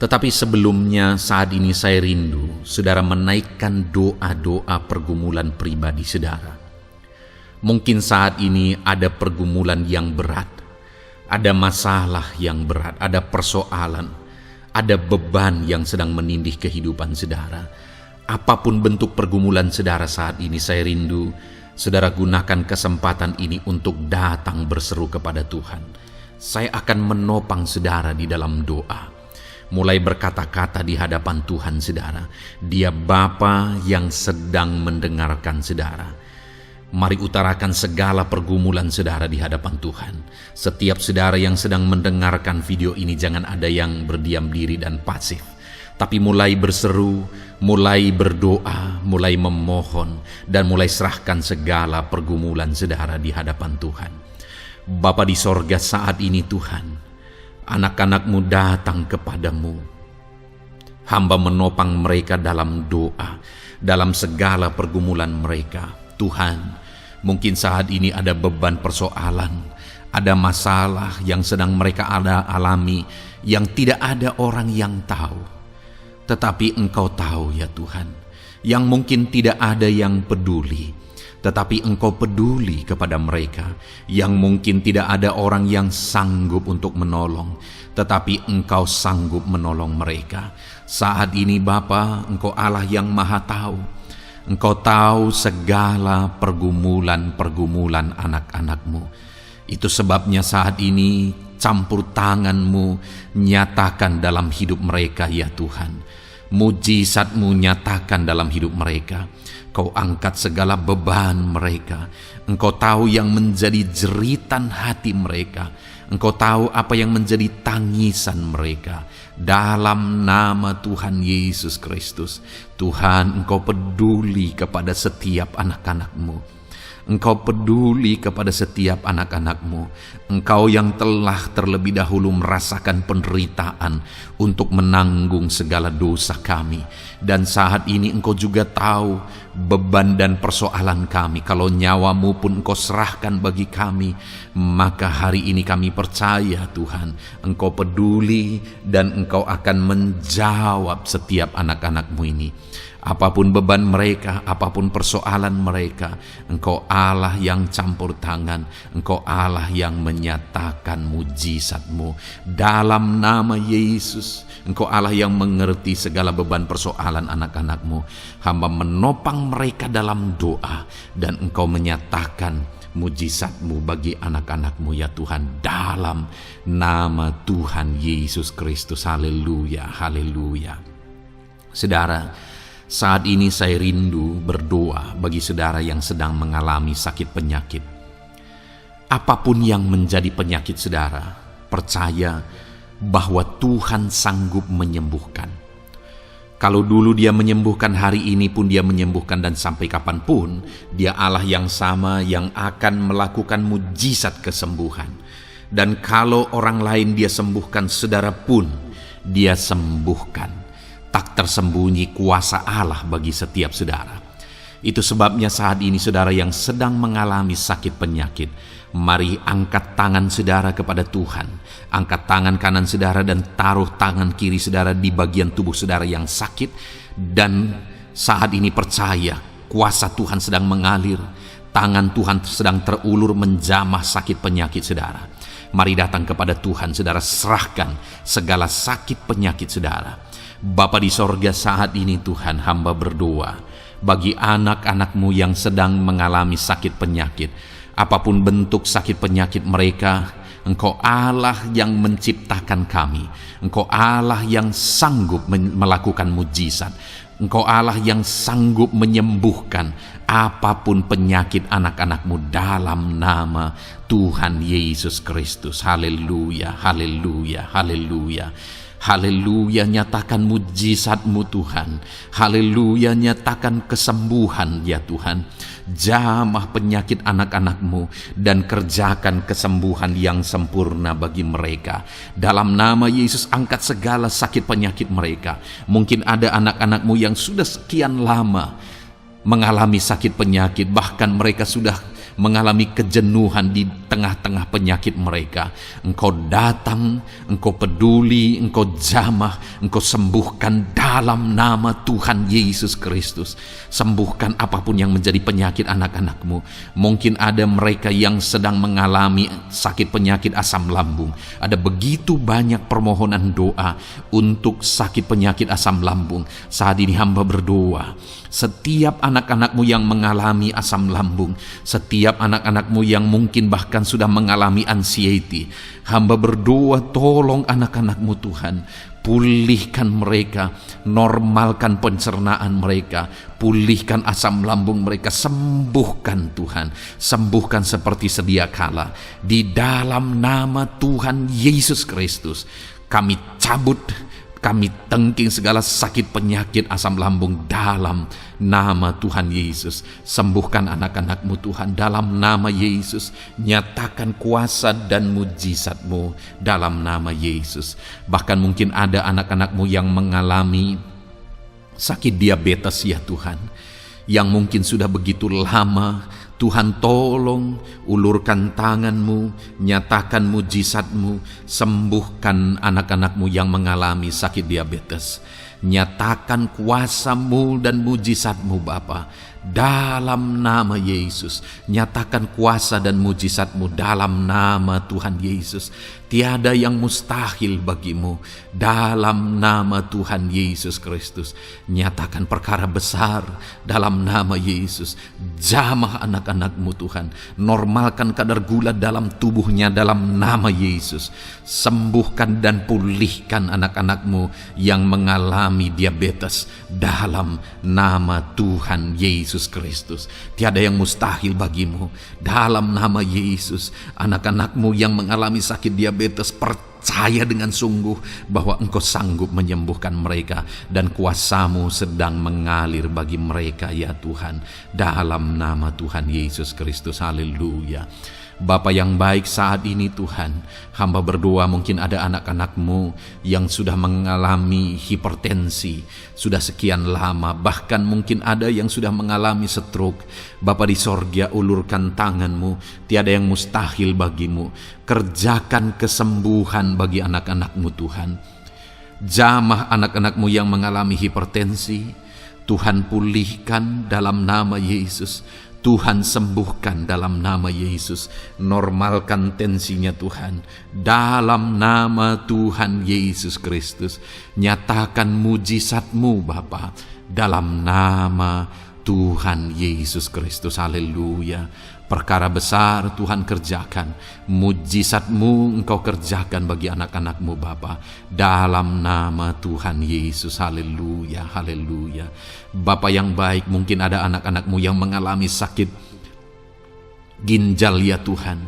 Tetapi sebelumnya, saat ini saya rindu saudara menaikkan doa-doa pergumulan pribadi saudara. Mungkin saat ini ada pergumulan yang berat, ada masalah yang berat, ada persoalan, ada beban yang sedang menindih kehidupan saudara. Apapun bentuk pergumulan saudara saat ini, saya rindu saudara gunakan kesempatan ini untuk datang berseru kepada Tuhan. Saya akan menopang saudara di dalam doa. Mulai berkata-kata di hadapan Tuhan saudara. Dia Bapa yang sedang mendengarkan saudara. Mari utarakan segala pergumulan saudara di hadapan Tuhan. Setiap saudara yang sedang mendengarkan video ini, jangan ada yang berdiam diri dan pasif, tapi mulai berseru, mulai berdoa, mulai memohon, dan mulai serahkan segala pergumulan saudara di hadapan Tuhan. Bapa di sorga, saat ini Tuhan, anak-anak-Mu datang kepadamu. Hamba menopang mereka dalam doa, dalam segala pergumulan mereka. Tuhan, mungkin saat ini ada beban persoalan, ada masalah yang sedang mereka alami, yang tidak ada orang yang tahu. Tetapi Engkau tahu ya Tuhan, yang mungkin tidak ada yang peduli, tetapi Engkau peduli kepada mereka. Yang mungkin tidak ada orang yang sanggup untuk menolong, tetapi Engkau sanggup menolong mereka. Saat ini Bapa, Engkau Allah yang Maha Tahu. Engkau tahu segala pergumulan-pergumulan anak-anak-Mu. Itu sebabnya saat ini campur tangan-Mu nyatakan dalam hidup mereka ya Tuhan. Mujizat-Mu nyatakan dalam hidup mereka. Kau angkat segala beban mereka. Engkau tahu yang menjadi jeritan hati mereka. Engkau tahu apa yang menjadi tangisan mereka. Dalam nama Tuhan Yesus Kristus, Tuhan, Engkau peduli kepada setiap anak-anak-Mu. Engkau peduli kepada setiap anak-anak-Mu. Engkau yang telah terlebih dahulu merasakan penderitaan untuk menanggung segala dosa kami. Dan saat ini Engkau juga tahu beban dan persoalan kami. Kalau nyawa-Mu pun Engkau serahkan bagi kami, maka hari ini kami percaya Tuhan, Engkau peduli dan Engkau akan menjawab setiap anak-anak-Mu ini. Apapun beban mereka, apapun persoalan mereka, Engkau Allah yang campur tangan, Engkau Allah yang menyatakan mujizat-Mu. Dalam nama Yesus, Engkau Allah yang mengerti segala beban persoalan anak-anak-Mu. Hamba menopang mereka dalam doa, dan Engkau menyatakan mujizat-Mu bagi anak-anak-Mu ya Tuhan. Dalam nama Tuhan Yesus Kristus. Haleluya, haleluya. Saudara, saat ini saya rindu berdoa bagi saudara yang sedang mengalami sakit penyakit. Apapun yang menjadi penyakit saudara, percaya bahwa Tuhan sanggup menyembuhkan. Kalau dulu Dia menyembuhkan, hari ini pun Dia menyembuhkan, dan sampai kapanpun Dia Allah yang sama yang akan melakukan mujizat kesembuhan. Dan kalau orang lain Dia sembuhkan, saudara pun Dia sembuhkan. Tak tersembunyi kuasa Allah bagi setiap saudara. Itu sebabnya saat ini saudara yang sedang mengalami sakit penyakit, mari angkat tangan saudara kepada Tuhan. Angkat tangan kanan saudara dan taruh tangan kiri saudara di bagian tubuh saudara yang sakit. Dan saat ini percaya kuasa Tuhan sedang mengalir. Tangan Tuhan sedang terulur menjamah sakit penyakit saudara. Mari datang kepada Tuhan saudara, serahkan segala sakit penyakit saudara. Bapa di sorga, saat ini Tuhan, hamba berdoa bagi anak-anak-Mu yang sedang mengalami sakit penyakit. Apapun bentuk sakit penyakit mereka, Engkau Allah yang menciptakan kami. Engkau Allah yang sanggup melakukan mujizat. Engkau Allah yang sanggup menyembuhkan apapun penyakit anak-anak-Mu dalam nama Tuhan Yesus Kristus. Haleluya, haleluya, haleluya. Haleluya, nyatakan mujizat-Mu Tuhan. Haleluya, nyatakan kesembuhan ya Tuhan. Jamah penyakit anak-anak-Mu dan kerjakan kesembuhan yang sempurna bagi mereka. Dalam nama Yesus, angkat segala sakit penyakit mereka. Mungkin ada anak-anak-Mu yang sudah sekian lama mengalami sakit penyakit, bahkan mereka sudah mengalami kejenuhan di tengah-tengah penyakit mereka. Engkau datang, Engkau peduli, Engkau jamah, Engkau sembuhkan dalam nama Tuhan Yesus Kristus. Sembuhkan apapun yang menjadi penyakit anak-anak-Mu. Mungkin ada mereka yang sedang mengalami sakit penyakit asam lambung. Ada begitu banyak permohonan doa untuk sakit penyakit asam lambung. Saat ini hamba berdoa, setiap anak-anak-Mu yang mengalami asam lambung, setiap anak-anak-Mu yang mungkin bahkan sudah mengalami anxiety, hamba berdoa, tolong anak-anak-Mu Tuhan, pulihkan mereka, normalkan pencernaan mereka, pulihkan asam lambung mereka, sembuhkan Tuhan, sembuhkan seperti sedia kala. Di dalam nama Tuhan Yesus Kristus, kami cabut, kami tengking segala sakit penyakit asam lambung dalam nama Tuhan Yesus. Sembuhkan anak-anak-Mu Tuhan dalam nama Yesus. Nyatakan kuasa dan mujizat-Mu dalam nama Yesus. Bahkan mungkin ada anak-anak-Mu yang mengalami sakit diabetes ya Tuhan, yang mungkin sudah begitu lama. Tuhan tolong, ulurkan tangan-Mu, nyatakan mujizat-Mu, sembuhkan anak-anak-Mu yang mengalami sakit diabetes. Nyatakan kuasa-Mu dan mujizat-Mu Bapa, dalam nama Yesus. Nyatakan kuasa dan mujizat-Mu dalam nama Tuhan Yesus. Tiada yang mustahil bagi-Mu dalam nama Tuhan Yesus Kristus. Nyatakan perkara besar dalam nama Yesus. Jamah anak-anak-Mu Tuhan, normalkan kadar gula dalam tubuhnya dalam nama Yesus. Sembuhkan dan pulihkan anak-anak-Mu yang mengalami diabetes dalam nama Tuhan Yesus Kristus. Tiada yang mustahil bagi-Mu dalam nama Yesus. Anak-anak-Mu yang mengalami sakit diabetes, percaya dengan sungguh bahwa Engkau sanggup menyembuhkan mereka dan kuasa-Mu sedang mengalir bagi mereka ya Tuhan, dalam nama Tuhan Yesus Kristus. Haleluya. Bapa yang baik, saat ini Tuhan, hamba berdoa mungkin ada anak-anak-Mu yang sudah mengalami hipertensi sudah sekian lama, bahkan mungkin ada yang sudah mengalami stroke. Bapa di sorga, ulurkan tangan-Mu, tiada yang mustahil bagi-Mu. Kerjakan kesembuhan bagi anak-anak-Mu Tuhan. Jamah anak-anak-Mu yang mengalami hipertensi, Tuhan pulihkan dalam nama Yesus. Tuhan sembuhkan dalam nama Yesus. Normalkan tensinya Tuhan dalam nama Tuhan Yesus Kristus. Nyatakan mujizat-Mu Bapa dalam nama Tuhan Yesus Kristus. Haleluya. Perkara besar Tuhan kerjakan, mujizat-Mu Engkau kerjakan bagi anak-anak-Mu Bapa, dalam nama Tuhan Yesus. Haleluya, haleluya. Bapa yang baik, mungkin ada anak-anak-Mu yang mengalami sakit ginjal ya Tuhan.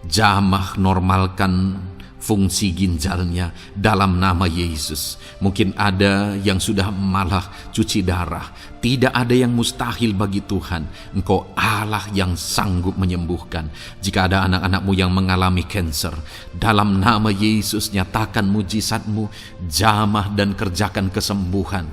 Jamah, normalkan fungsi ginjalnya dalam nama Yesus. Mungkin ada yang sudah malah cuci darah. Tidak ada yang mustahil bagi Tuhan. Engkau Allah yang sanggup menyembuhkan. Jika ada anak-anak-Mu yang mengalami kanker, dalam nama Yesus nyatakan mujizat-Mu, jamah dan kerjakan kesembuhan.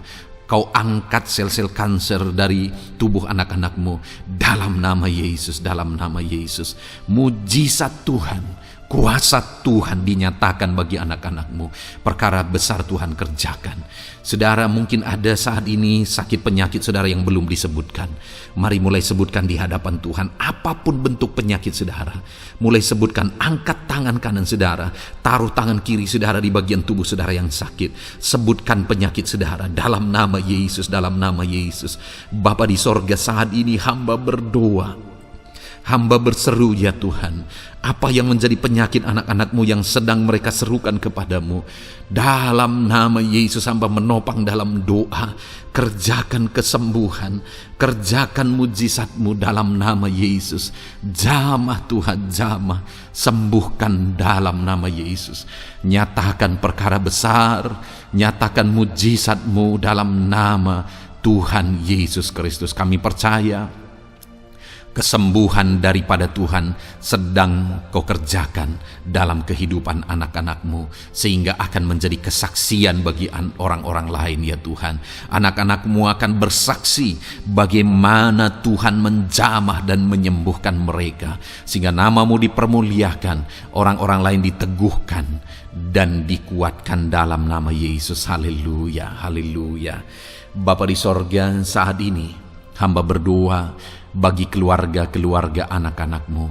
Kau angkat sel-sel kanker dari tubuh anak-anak-Mu dalam nama Yesus, dalam nama Yesus. Mujizat Tuhan, kuasa Tuhan dinyatakan bagi anak-anak-Mu. Perkara besar Tuhan kerjakan. Saudara, mungkin ada saat ini sakit penyakit saudara yang belum disebutkan. Mari mulai sebutkan di hadapan Tuhan. Apapun bentuk penyakit saudara, mulai sebutkan. Angkat tangan kanan saudara, taruh tangan kiri saudara di bagian tubuh saudara yang sakit. Sebutkan penyakit saudara dalam nama Yesus, dalam nama Yesus. Bapa di sorga, saat ini hamba berdoa, hamba berseru ya Tuhan, apa yang menjadi penyakit anak-anak-Mu yang sedang mereka serukan kepadamu, dalam nama Yesus hamba menopang dalam doa. Kerjakan kesembuhan, kerjakan mujizat-Mu dalam nama Yesus. Jamah Tuhan, jamah, sembuhkan dalam nama Yesus. Nyatakan perkara besar, nyatakan mujizat-Mu dalam nama Tuhan Yesus Kristus. Kami percaya Kesembuhan daripada Tuhan sedang Kau kerjakan dalam kehidupan anak-anak-Mu, sehingga akan menjadi kesaksian bagi orang-orang lain ya Tuhan. Anak-anak-Mu akan bersaksi bagaimana Tuhan menjamah dan menyembuhkan mereka, sehingga nama-Mu dipermuliakan, orang-orang lain diteguhkan dan dikuatkan dalam nama Yesus. Haleluya, haleluya. Bapa di sorga, saat ini hamba berdoa bagi keluarga-keluarga anak-anak-Mu.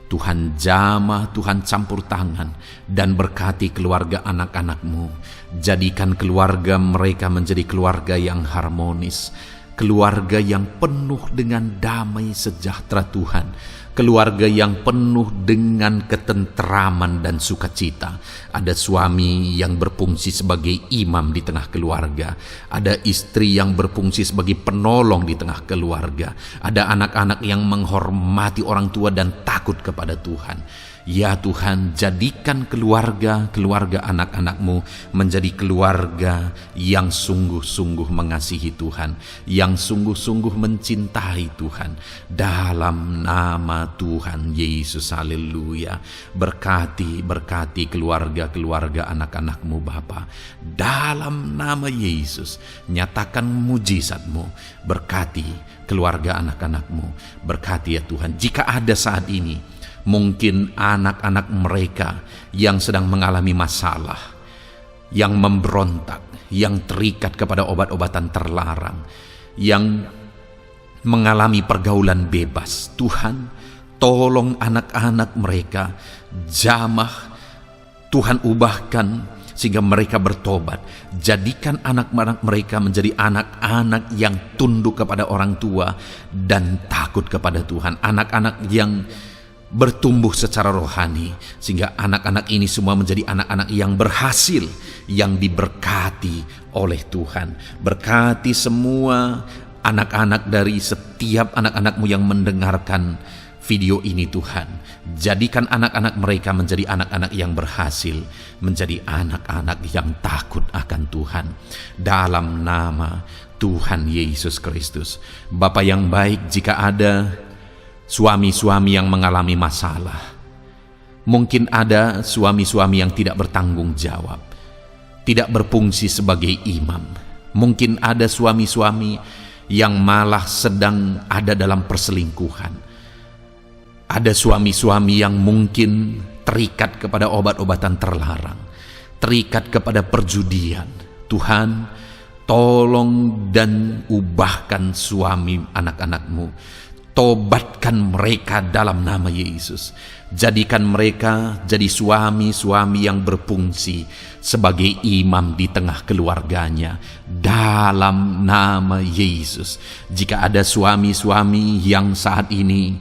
Tuhan jamah, Tuhan campur tangan dan berkati keluarga anak-anak-Mu. Jadikan keluarga mereka menjadi keluarga yang harmonis, keluarga yang penuh dengan damai sejahtera Tuhan, keluarga yang penuh dengan ketentraman dan sukacita. Ada suami yang berfungsi sebagai imam di tengah keluarga, ada istri yang berfungsi sebagai penolong di tengah keluarga, ada anak-anak yang menghormati orang tua dan takut kepada Tuhan. Ya Tuhan, jadikan keluarga anak-anak-Mu menjadi keluarga yang sungguh-sungguh mengasihi Tuhan, yang sungguh-sungguh mencintai Tuhan. Dalam nama Tuhan Yesus, haleluya. Berkati keluarga anak-anak-Mu Bapa. Dalam nama Yesus, nyatakan mujizat-Mu. Berkati keluarga anak-anak-Mu. Berkati ya Tuhan, jika ada saat ini mungkin anak-anak mereka yang sedang mengalami masalah, yang memberontak, yang terikat kepada obat-obatan terlarang, yang mengalami pergaulan bebas. Tuhan, tolong anak-anak mereka, jamah Tuhan, ubahkan sehingga mereka bertobat. Jadikan anak-anak mereka menjadi anak-anak yang tunduk kepada orang tua dan takut kepada Tuhan. Anak-anak yang bertumbuh secara rohani, sehingga anak-anak ini semua menjadi anak-anak yang berhasil, yang diberkati oleh Tuhan. Berkati semua anak-anak dari setiap anak-anak-Mu yang mendengarkan video ini Tuhan. Jadikan anak-anak mereka menjadi anak-anak yang berhasil, menjadi anak-anak yang takut akan Tuhan. Dalam nama Tuhan Yesus Kristus. Bapa yang baik, jika ada suami-suami yang mengalami masalah, mungkin ada suami-suami yang tidak bertanggung jawab, tidak berfungsi sebagai imam. Mungkin ada suami-suami yang malah sedang ada dalam perselingkuhan. Ada suami-suami yang mungkin terikat kepada obat-obatan terlarang, terikat kepada perjudian. Tuhan, tolong dan ubahkan suami anak-anak-Mu. Tobatkan mereka dalam nama Yesus. Jadikan mereka jadi suami-suami yang berfungsi sebagai imam di tengah keluarganya. Dalam nama Yesus. Jika ada suami-suami yang saat ini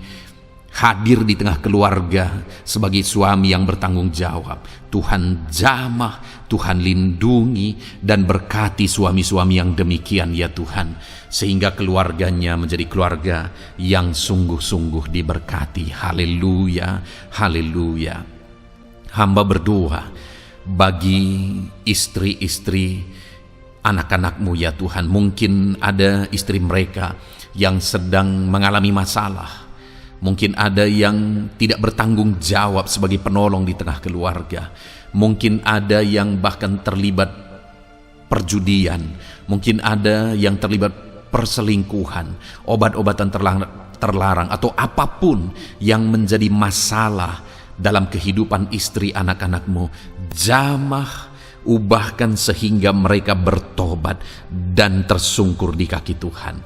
hadir di tengah keluarga sebagai suami yang bertanggung jawab, Tuhan jamah, Tuhan lindungi dan berkati suami-suami yang demikian ya Tuhan, sehingga keluarganya menjadi keluarga yang sungguh-sungguh diberkati. Haleluya, haleluya. Hamba berdoa bagi istri-istri anak-anak-Mu ya Tuhan. Mungkin ada istri mereka yang sedang mengalami masalah. Mungkin ada yang tidak bertanggung jawab sebagai penolong di tengah keluarga. Mungkin ada yang bahkan terlibat perjudian. Mungkin ada yang terlibat perselingkuhan, obat-obatan terlarang, atau apapun yang menjadi masalah dalam kehidupan istri anak-anak-Mu. Jamah, ubahkan sehingga mereka bertobat dan tersungkur di kaki Tuhan.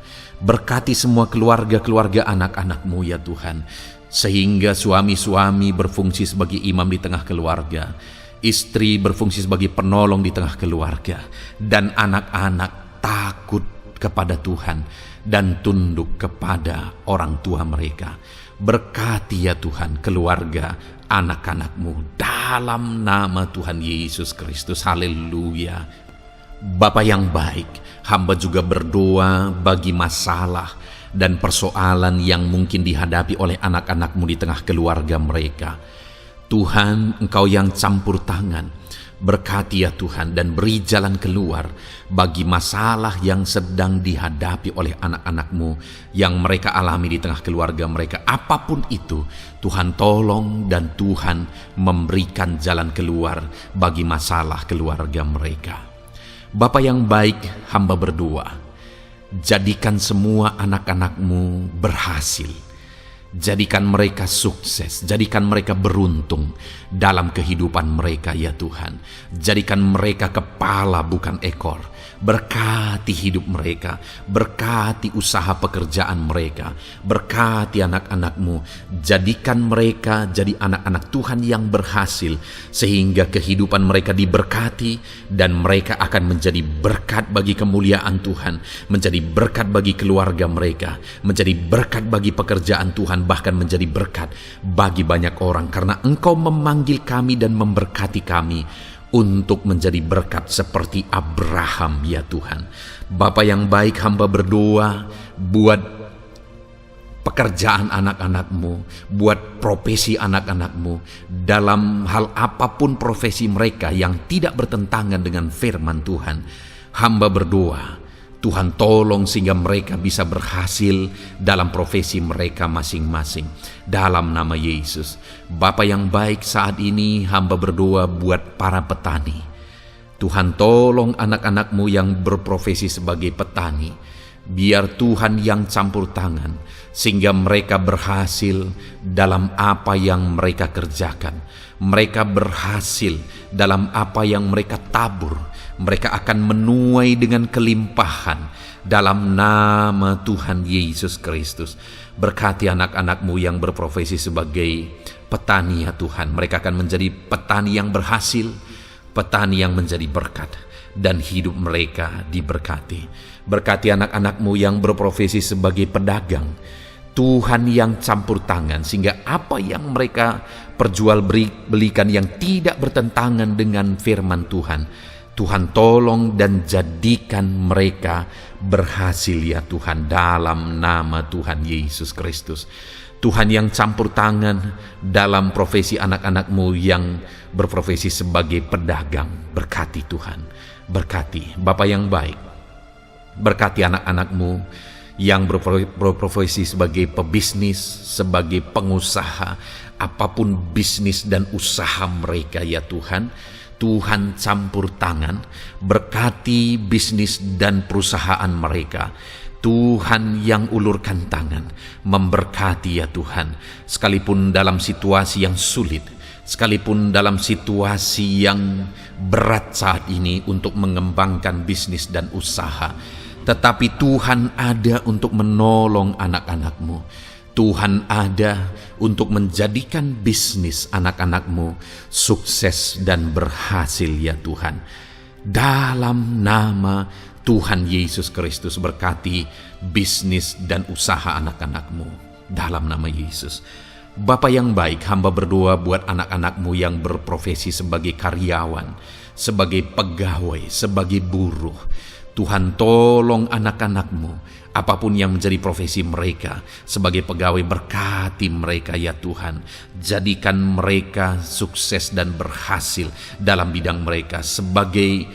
Berkati semua keluarga-keluarga anak-anak-Mu ya Tuhan, sehingga suami-suami berfungsi sebagai imam di tengah keluarga, istri berfungsi sebagai penolong di tengah keluarga, dan anak-anak takut kepada Tuhan dan tunduk kepada orang tua mereka. Berkati ya Tuhan keluarga anak-anak-Mu dalam nama Tuhan Yesus Kristus. Haleluya. Bapa yang baik, hamba juga berdoa bagi masalah dan persoalan yang mungkin dihadapi oleh anak-anak-Mu di tengah keluarga mereka. Tuhan, Engkau yang campur tangan, Berkati ya Tuhan, dan beri jalan keluar bagi masalah yang sedang dihadapi oleh anak-anak-Mu yang mereka alami di tengah keluarga mereka. Apapun itu, Tuhan tolong dan Tuhan memberikan jalan keluar bagi masalah keluarga mereka. Bapa yang baik, hamba berdoa, jadikan semua anak-anak-Mu berhasil. Jadikan mereka sukses, jadikan mereka beruntung dalam kehidupan mereka ya Tuhan. Jadikan mereka kepala bukan ekor. Berkati hidup mereka, berkati usaha pekerjaan mereka, berkati anak-anak-Mu. Jadikan mereka jadi anak-anak Tuhan yang berhasil, sehingga kehidupan mereka diberkati dan mereka akan menjadi berkat bagi kemuliaan Tuhan, menjadi berkat bagi keluarga mereka, menjadi berkat bagi pekerjaan Tuhan, bahkan menjadi berkat bagi banyak orang, karena Engkau memanggil kami dan memberkati kami untuk menjadi berkat seperti Abraham ya Tuhan. Bapa yang baik, hamba berdoa buat pekerjaan anak-anak-Mu, buat profesi anak-anak-Mu, dalam hal apapun profesi mereka yang tidak bertentangan dengan firman Tuhan. Hamba berdoa, Tuhan tolong sehingga mereka bisa berhasil dalam profesi mereka masing-masing. Dalam nama Yesus. Bapa yang baik, saat ini hamba berdoa buat para petani. Tuhan tolong anak-anak-Mu yang berprofesi sebagai petani. Biar Tuhan yang campur tangan, sehingga mereka berhasil dalam apa yang mereka kerjakan. Mereka berhasil dalam apa yang mereka tabur. Mereka akan menuai dengan kelimpahan dalam nama Tuhan Yesus Kristus. Berkati anak-anak-Mu yang berprofesi sebagai petani ya Tuhan. Mereka akan menjadi petani yang berhasil, petani yang menjadi berkat, dan hidup mereka diberkati. Berkati anak-anak-Mu yang berprofesi sebagai pedagang. Tuhan yang campur tangan, sehingga apa yang mereka perjualbelikan yang tidak bertentangan dengan firman Tuhan, Tuhan tolong dan jadikan mereka berhasil ya Tuhan, dalam nama Tuhan Yesus Kristus. Tuhan yang campur tangan dalam profesi anak-anak-Mu yang berprofesi sebagai pedagang. Berkati Tuhan, berkati Bapa yang baik. Berkati anak-anak-Mu yang berprofesi sebagai pebisnis, sebagai pengusaha, apapun bisnis dan usaha mereka ya Tuhan. Tuhan campur tangan, berkati bisnis dan perusahaan mereka. Tuhan yang ulurkan tangan, memberkati ya Tuhan. Sekalipun dalam situasi yang sulit, sekalipun dalam situasi yang berat saat ini untuk mengembangkan bisnis dan usaha, tetapi Tuhan ada untuk menolong anak-anak-Mu. Tuhan ada untuk menjadikan bisnis anak-anak-Mu sukses dan berhasil ya Tuhan. Dalam nama Tuhan Yesus Kristus, berkati bisnis dan usaha anak-anak-Mu. Dalam nama Yesus. Bapa yang baik, hamba berdoa buat anak-anak-Mu yang berprofesi sebagai karyawan, sebagai pegawai, sebagai buruh. Tuhan tolong anak-anak-Mu, apapun yang menjadi profesi mereka, sebagai pegawai berkati mereka ya Tuhan. Jadikan mereka sukses dan berhasil dalam bidang mereka. Sebagai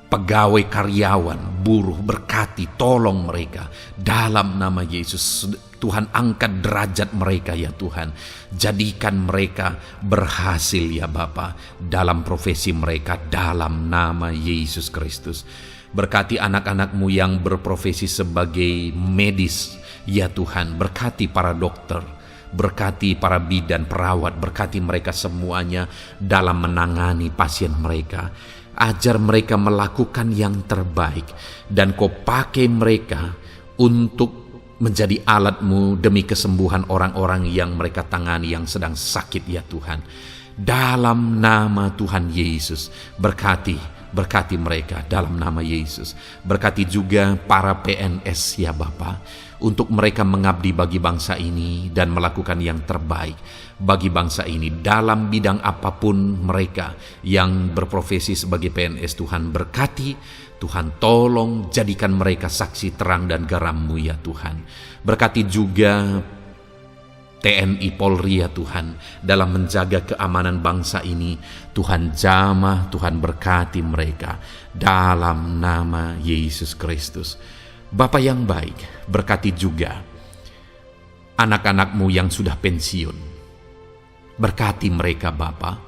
pegawai karyawan, buruh, berkati, tolong mereka. Dalam nama Yesus, Tuhan angkat derajat mereka ya Tuhan. Jadikan mereka berhasil ya Bapa dalam profesi mereka, dalam nama Yesus Kristus. Berkati anak-anak-Mu yang berprofesi sebagai medis ya Tuhan. Berkati para dokter, berkati para bidan, perawat, berkati mereka semuanya dalam menangani pasien mereka. Ajar mereka melakukan yang terbaik, dan Kau pakai mereka untuk menjadi alat-Mu demi kesembuhan orang-orang yang mereka tangani yang sedang sakit ya Tuhan. Dalam nama Tuhan Yesus, berkati mereka dalam nama Yesus. Berkati juga para PNS ya Bapa, untuk mereka mengabdi bagi bangsa ini dan melakukan yang terbaik bagi bangsa ini dalam bidang apapun mereka yang berprofesi sebagai PNS. Tuhan berkati, Tuhan tolong jadikan mereka saksi terang dan garam-Mu ya Tuhan. Berkati juga TNI Polri ya Tuhan, dalam menjaga keamanan bangsa ini. Tuhan jamah, Tuhan berkati mereka dalam nama Yesus Kristus. Bapa yang baik, berkati juga anak-anak-Mu yang sudah pensiun. Berkati mereka Bapa.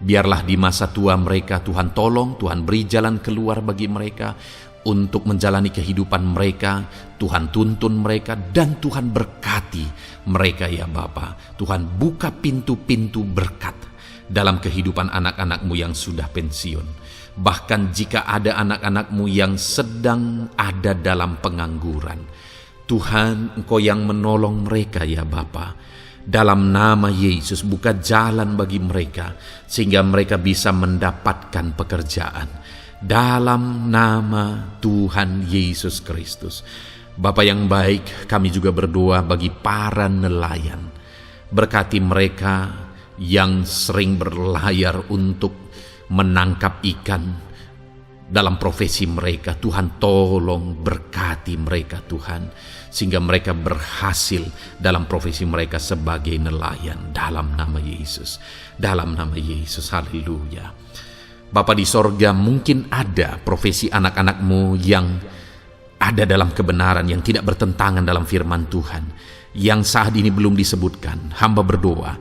Biarlah di masa tua mereka Tuhan tolong, Tuhan beri jalan keluar bagi mereka untuk menjalani kehidupan mereka. Tuhan tuntun mereka dan Tuhan berkati mereka ya Bapa. Tuhan buka pintu-pintu berkat dalam kehidupan anak-anak-Mu yang sudah pensiun. Bahkan jika ada anak-anak-Mu yang sedang ada dalam pengangguran, Tuhan, Engkau yang menolong mereka ya Bapa. Dalam nama Yesus, buka jalan bagi mereka sehingga mereka bisa mendapatkan pekerjaan. Dalam nama Tuhan Yesus Kristus. Bapa yang baik, kami juga berdoa bagi para nelayan. Berkati mereka yang sering berlayar untuk menangkap ikan dalam profesi mereka. Tuhan tolong berkati mereka Tuhan, sehingga mereka berhasil dalam profesi mereka sebagai nelayan. Dalam nama Yesus, dalam nama Yesus, haleluya. Bapa di sorga, mungkin ada profesi anak-anak-Mu yang ada dalam kebenaran, yang tidak bertentangan dalam firman Tuhan, yang saat ini belum disebutkan. Hamba berdoa,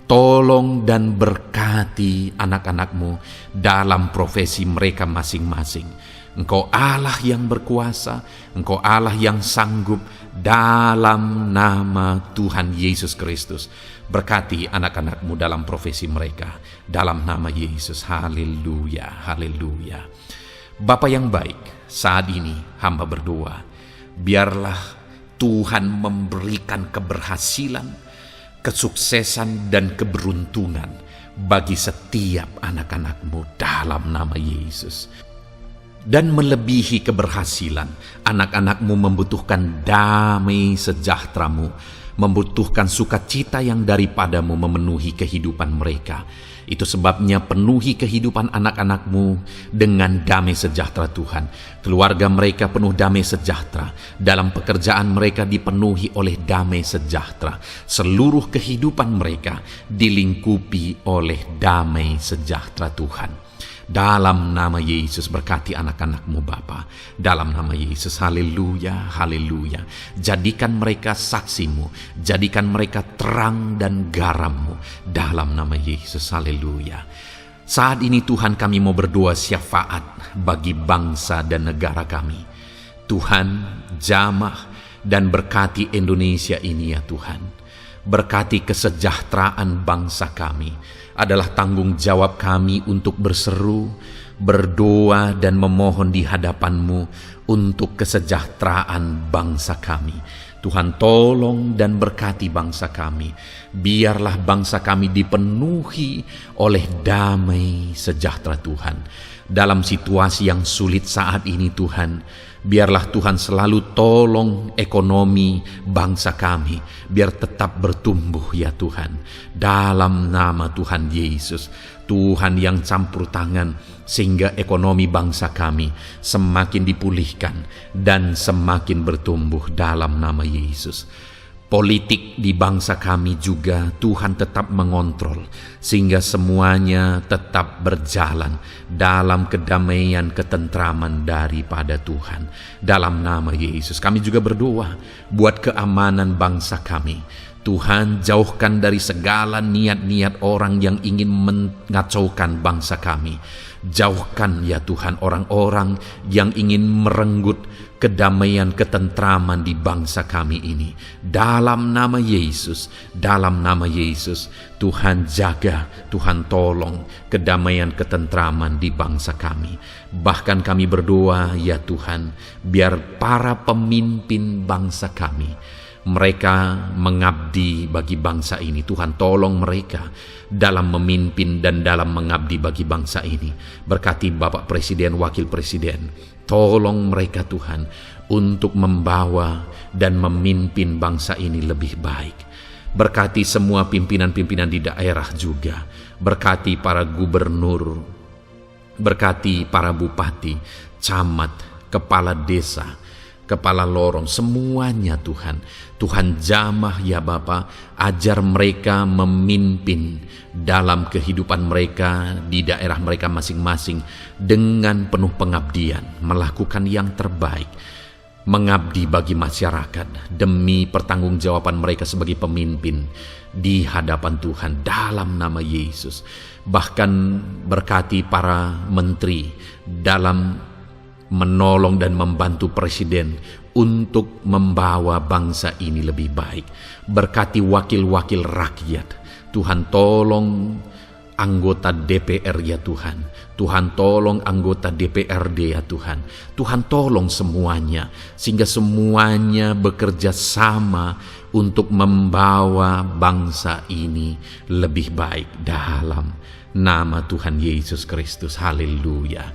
tolong dan berkati anak-anak-Mu dalam profesi mereka masing-masing. Engkau Allah yang berkuasa, Engkau Allah yang sanggup, dalam nama Tuhan Yesus Kristus. Berkati anak-anak-Mu dalam profesi mereka, dalam nama Yesus. Haleluya, haleluya. Bapa yang baik, saat ini hamba berdoa, biarlah Tuhan memberikan keberhasilan, kesuksesan dan keberuntungan bagi setiap anak-anak-Mu dalam nama Yesus. Dan melebihi keberhasilan, anak-anak-Mu membutuhkan damai sejahtera-Mu, membutuhkan sukacita yang daripada-Mu memenuhi kehidupan mereka. Itu sebabnya penuhi kehidupan anak-anak-Mu dengan damai sejahtera Tuhan. Keluarga mereka penuh damai sejahtera. Dalam pekerjaan mereka dipenuhi oleh damai sejahtera. Seluruh kehidupan mereka dilingkupi oleh damai sejahtera Tuhan. Dalam nama Yesus, berkati anak-anak-Mu Bapa. Dalam nama Yesus, haleluya, haleluya. Jadikan mereka saksi-Mu, jadikan mereka terang dan garam-Mu. Dalam nama Yesus, haleluya. Saat ini Tuhan, kami mau berdoa syafaat bagi bangsa dan negara kami. Tuhan, jamah dan berkati Indonesia ini ya Tuhan. Berkati kesejahteraan bangsa kami. Adalah tanggung jawab kami untuk berseru, berdoa dan memohon di hadapan-Mu untuk kesejahteraan bangsa kami. Tuhan tolong dan berkati bangsa kami. Biarlah bangsa kami dipenuhi oleh damai sejahtera Tuhan. Dalam situasi yang sulit saat ini Tuhan, biarlah Tuhan selalu tolong ekonomi bangsa kami, biar tetap bertumbuh ya Tuhan. Dalam nama Tuhan Yesus, Tuhan yang campur tangan, sehingga ekonomi bangsa kami semakin dipulihkan dan semakin bertumbuh dalam nama Yesus. Politik di bangsa kami juga Tuhan tetap mengontrol, sehingga semuanya tetap berjalan dalam kedamaian, ketentraman daripada Tuhan. Dalam nama Yesus kami juga berdoa buat keamanan bangsa kami. Tuhan, jauhkan dari segala niat-niat orang yang ingin mengacaukan bangsa kami. Jauhkan ya Tuhan orang-orang yang ingin merenggut kedamaian, ketentraman di bangsa kami ini. Dalam nama Yesus, dalam nama Yesus, Tuhan jaga, Tuhan tolong kedamaian, ketentraman di bangsa kami. Bahkan kami berdoa ya Tuhan, biar para pemimpin bangsa kami, mereka mengabdi bagi bangsa ini. Tuhan tolong mereka dalam memimpin dan dalam mengabdi bagi bangsa ini. Berkati Bapak Presiden, Wakil Presiden, tolong mereka Tuhan untuk membawa dan memimpin bangsa ini lebih baik. Berkati semua pimpinan-pimpinan di daerah juga. Berkati para gubernur, berkati para bupati, camat, kepala desa, kepala lorong, semuanya Tuhan. Tuhan jamah ya Bapa, ajar mereka memimpin dalam kehidupan mereka di daerah mereka masing-masing dengan penuh pengabdian, melakukan yang terbaik, mengabdi bagi masyarakat demi pertanggungjawaban mereka sebagai pemimpin di hadapan Tuhan dalam nama Yesus. Bahkan berkati para menteri dalam menolong dan membantu presiden untuk membawa bangsa ini lebih baik. Berkati wakil-wakil rakyat. Tuhan tolong anggota DPR ya Tuhan. Tuhan tolong anggota DPRD ya Tuhan. Tuhan tolong semuanya, sehingga semuanya bekerja sama untuk membawa bangsa ini lebih baik dalam nama Tuhan Yesus Kristus. Haleluya.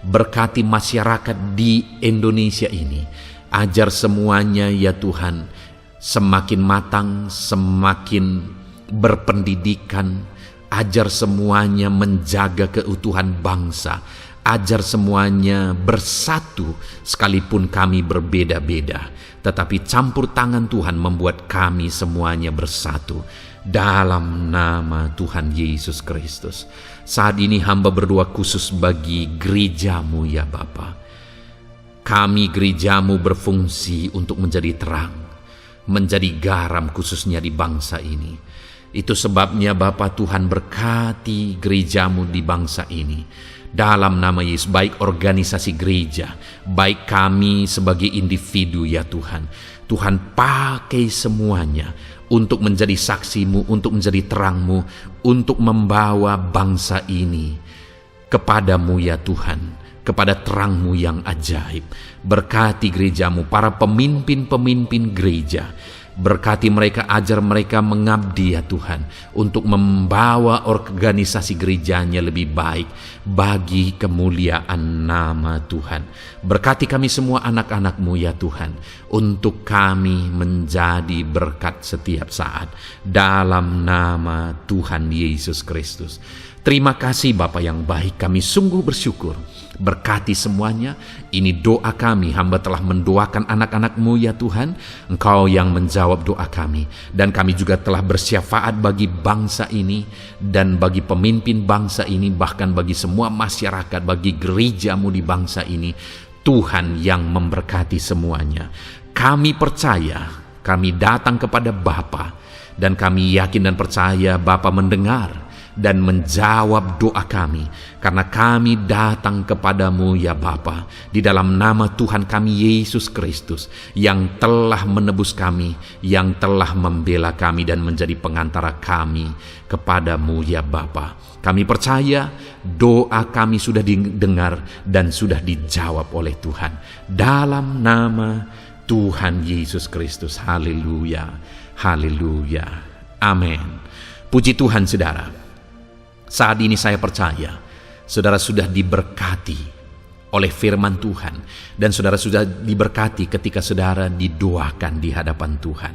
Berkati masyarakat di Indonesia ini. Ajar semuanya ya Tuhan semakin matang, semakin berpendidikan. Ajar semuanya menjaga keutuhan bangsa. Ajar semuanya bersatu sekalipun kami berbeda-beda. Tetapi campur tangan Tuhan membuat kami semuanya bersatu. Dalam nama Tuhan Yesus Kristus. Saat ini hamba berdoa khusus bagi gerejamu ya Bapa. Kami gerejamu berfungsi untuk menjadi terang, menjadi garam khususnya di bangsa ini. Itu sebabnya Bapa Tuhan berkati gerejamu di bangsa ini. Dalam nama Yesus, baik organisasi gereja, baik kami sebagai individu ya Tuhan. Tuhan pakai semuanya untuk menjadi saksimu, untuk menjadi terangmu, untuk membawa bangsa ini kepadamu ya Tuhan, kepada terangmu yang ajaib. Berkati gerejamu, para pemimpin-pemimpin gereja. Berkati mereka, ajar mereka mengabdi ya Tuhan, untuk membawa organisasi gerejanya lebih baik bagi kemuliaan nama Tuhan. Berkati kami semua anak-anak-Mu ya Tuhan, untuk kami menjadi berkat setiap saat dalam nama Tuhan Yesus Kristus. Terima kasih Bapa yang baik, kami sungguh bersyukur. Berkati semuanya, ini doa kami, hamba telah mendoakan anak-anak-Mu ya Tuhan, Engkau yang menjawab doa kami. Dan kami juga telah bersyafaat bagi bangsa ini, dan bagi pemimpin bangsa ini, bahkan bagi semua masyarakat, bagi gereja-Mu di bangsa ini. Tuhan yang memberkati semuanya. Kami percaya, kami datang kepada Bapa, dan kami yakin dan percaya Bapa mendengar dan menjawab doa kami, karena kami datang kepadamu ya Bapa, di dalam nama Tuhan kami Yesus Kristus, yang telah menebus kami, yang telah membela kami dan menjadi pengantara kami kepadamu ya Bapa. Kami percaya doa kami sudah didengar dan sudah dijawab oleh Tuhan, dalam nama Tuhan Yesus Kristus. Haleluya, haleluya, amin. Puji Tuhan saudara. Saat ini saya percaya saudara sudah diberkati oleh firman Tuhan, dan saudara sudah diberkati ketika saudara didoakan di hadapan Tuhan.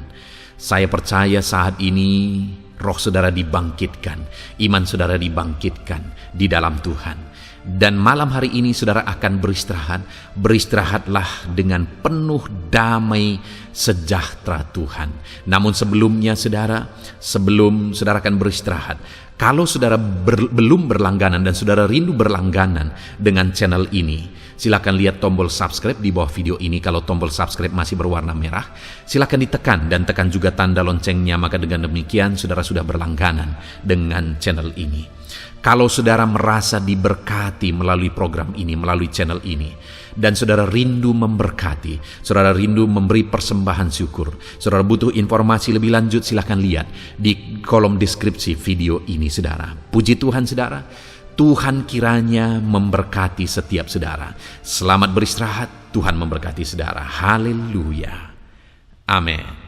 Saya percaya saat ini roh saudara dibangkitkan, iman saudara dibangkitkan di dalam Tuhan. Dan malam hari ini saudara akan beristirahat. Beristirahatlah dengan penuh damai sejahtera Tuhan. Namun sebelumnya saudara, sebelum saudara akan beristirahat, kalau saudara belum berlangganan dan saudara rindu berlangganan dengan channel ini, silakan lihat tombol subscribe di bawah video ini. Kalau tombol subscribe masih berwarna merah, silakan ditekan dan tekan juga tanda loncengnya. Maka dengan demikian saudara sudah berlangganan dengan channel ini. Kalau saudara merasa diberkati melalui program ini, melalui channel ini, dan saudara rindu memberkati, saudara rindu memberi persembahan syukur, saudara butuh informasi lebih lanjut, silakan lihat di kolom deskripsi video ini saudara. Puji Tuhan saudara, Tuhan kiranya memberkati setiap saudara. Selamat beristirahat, Tuhan memberkati saudara. Haleluya, amin.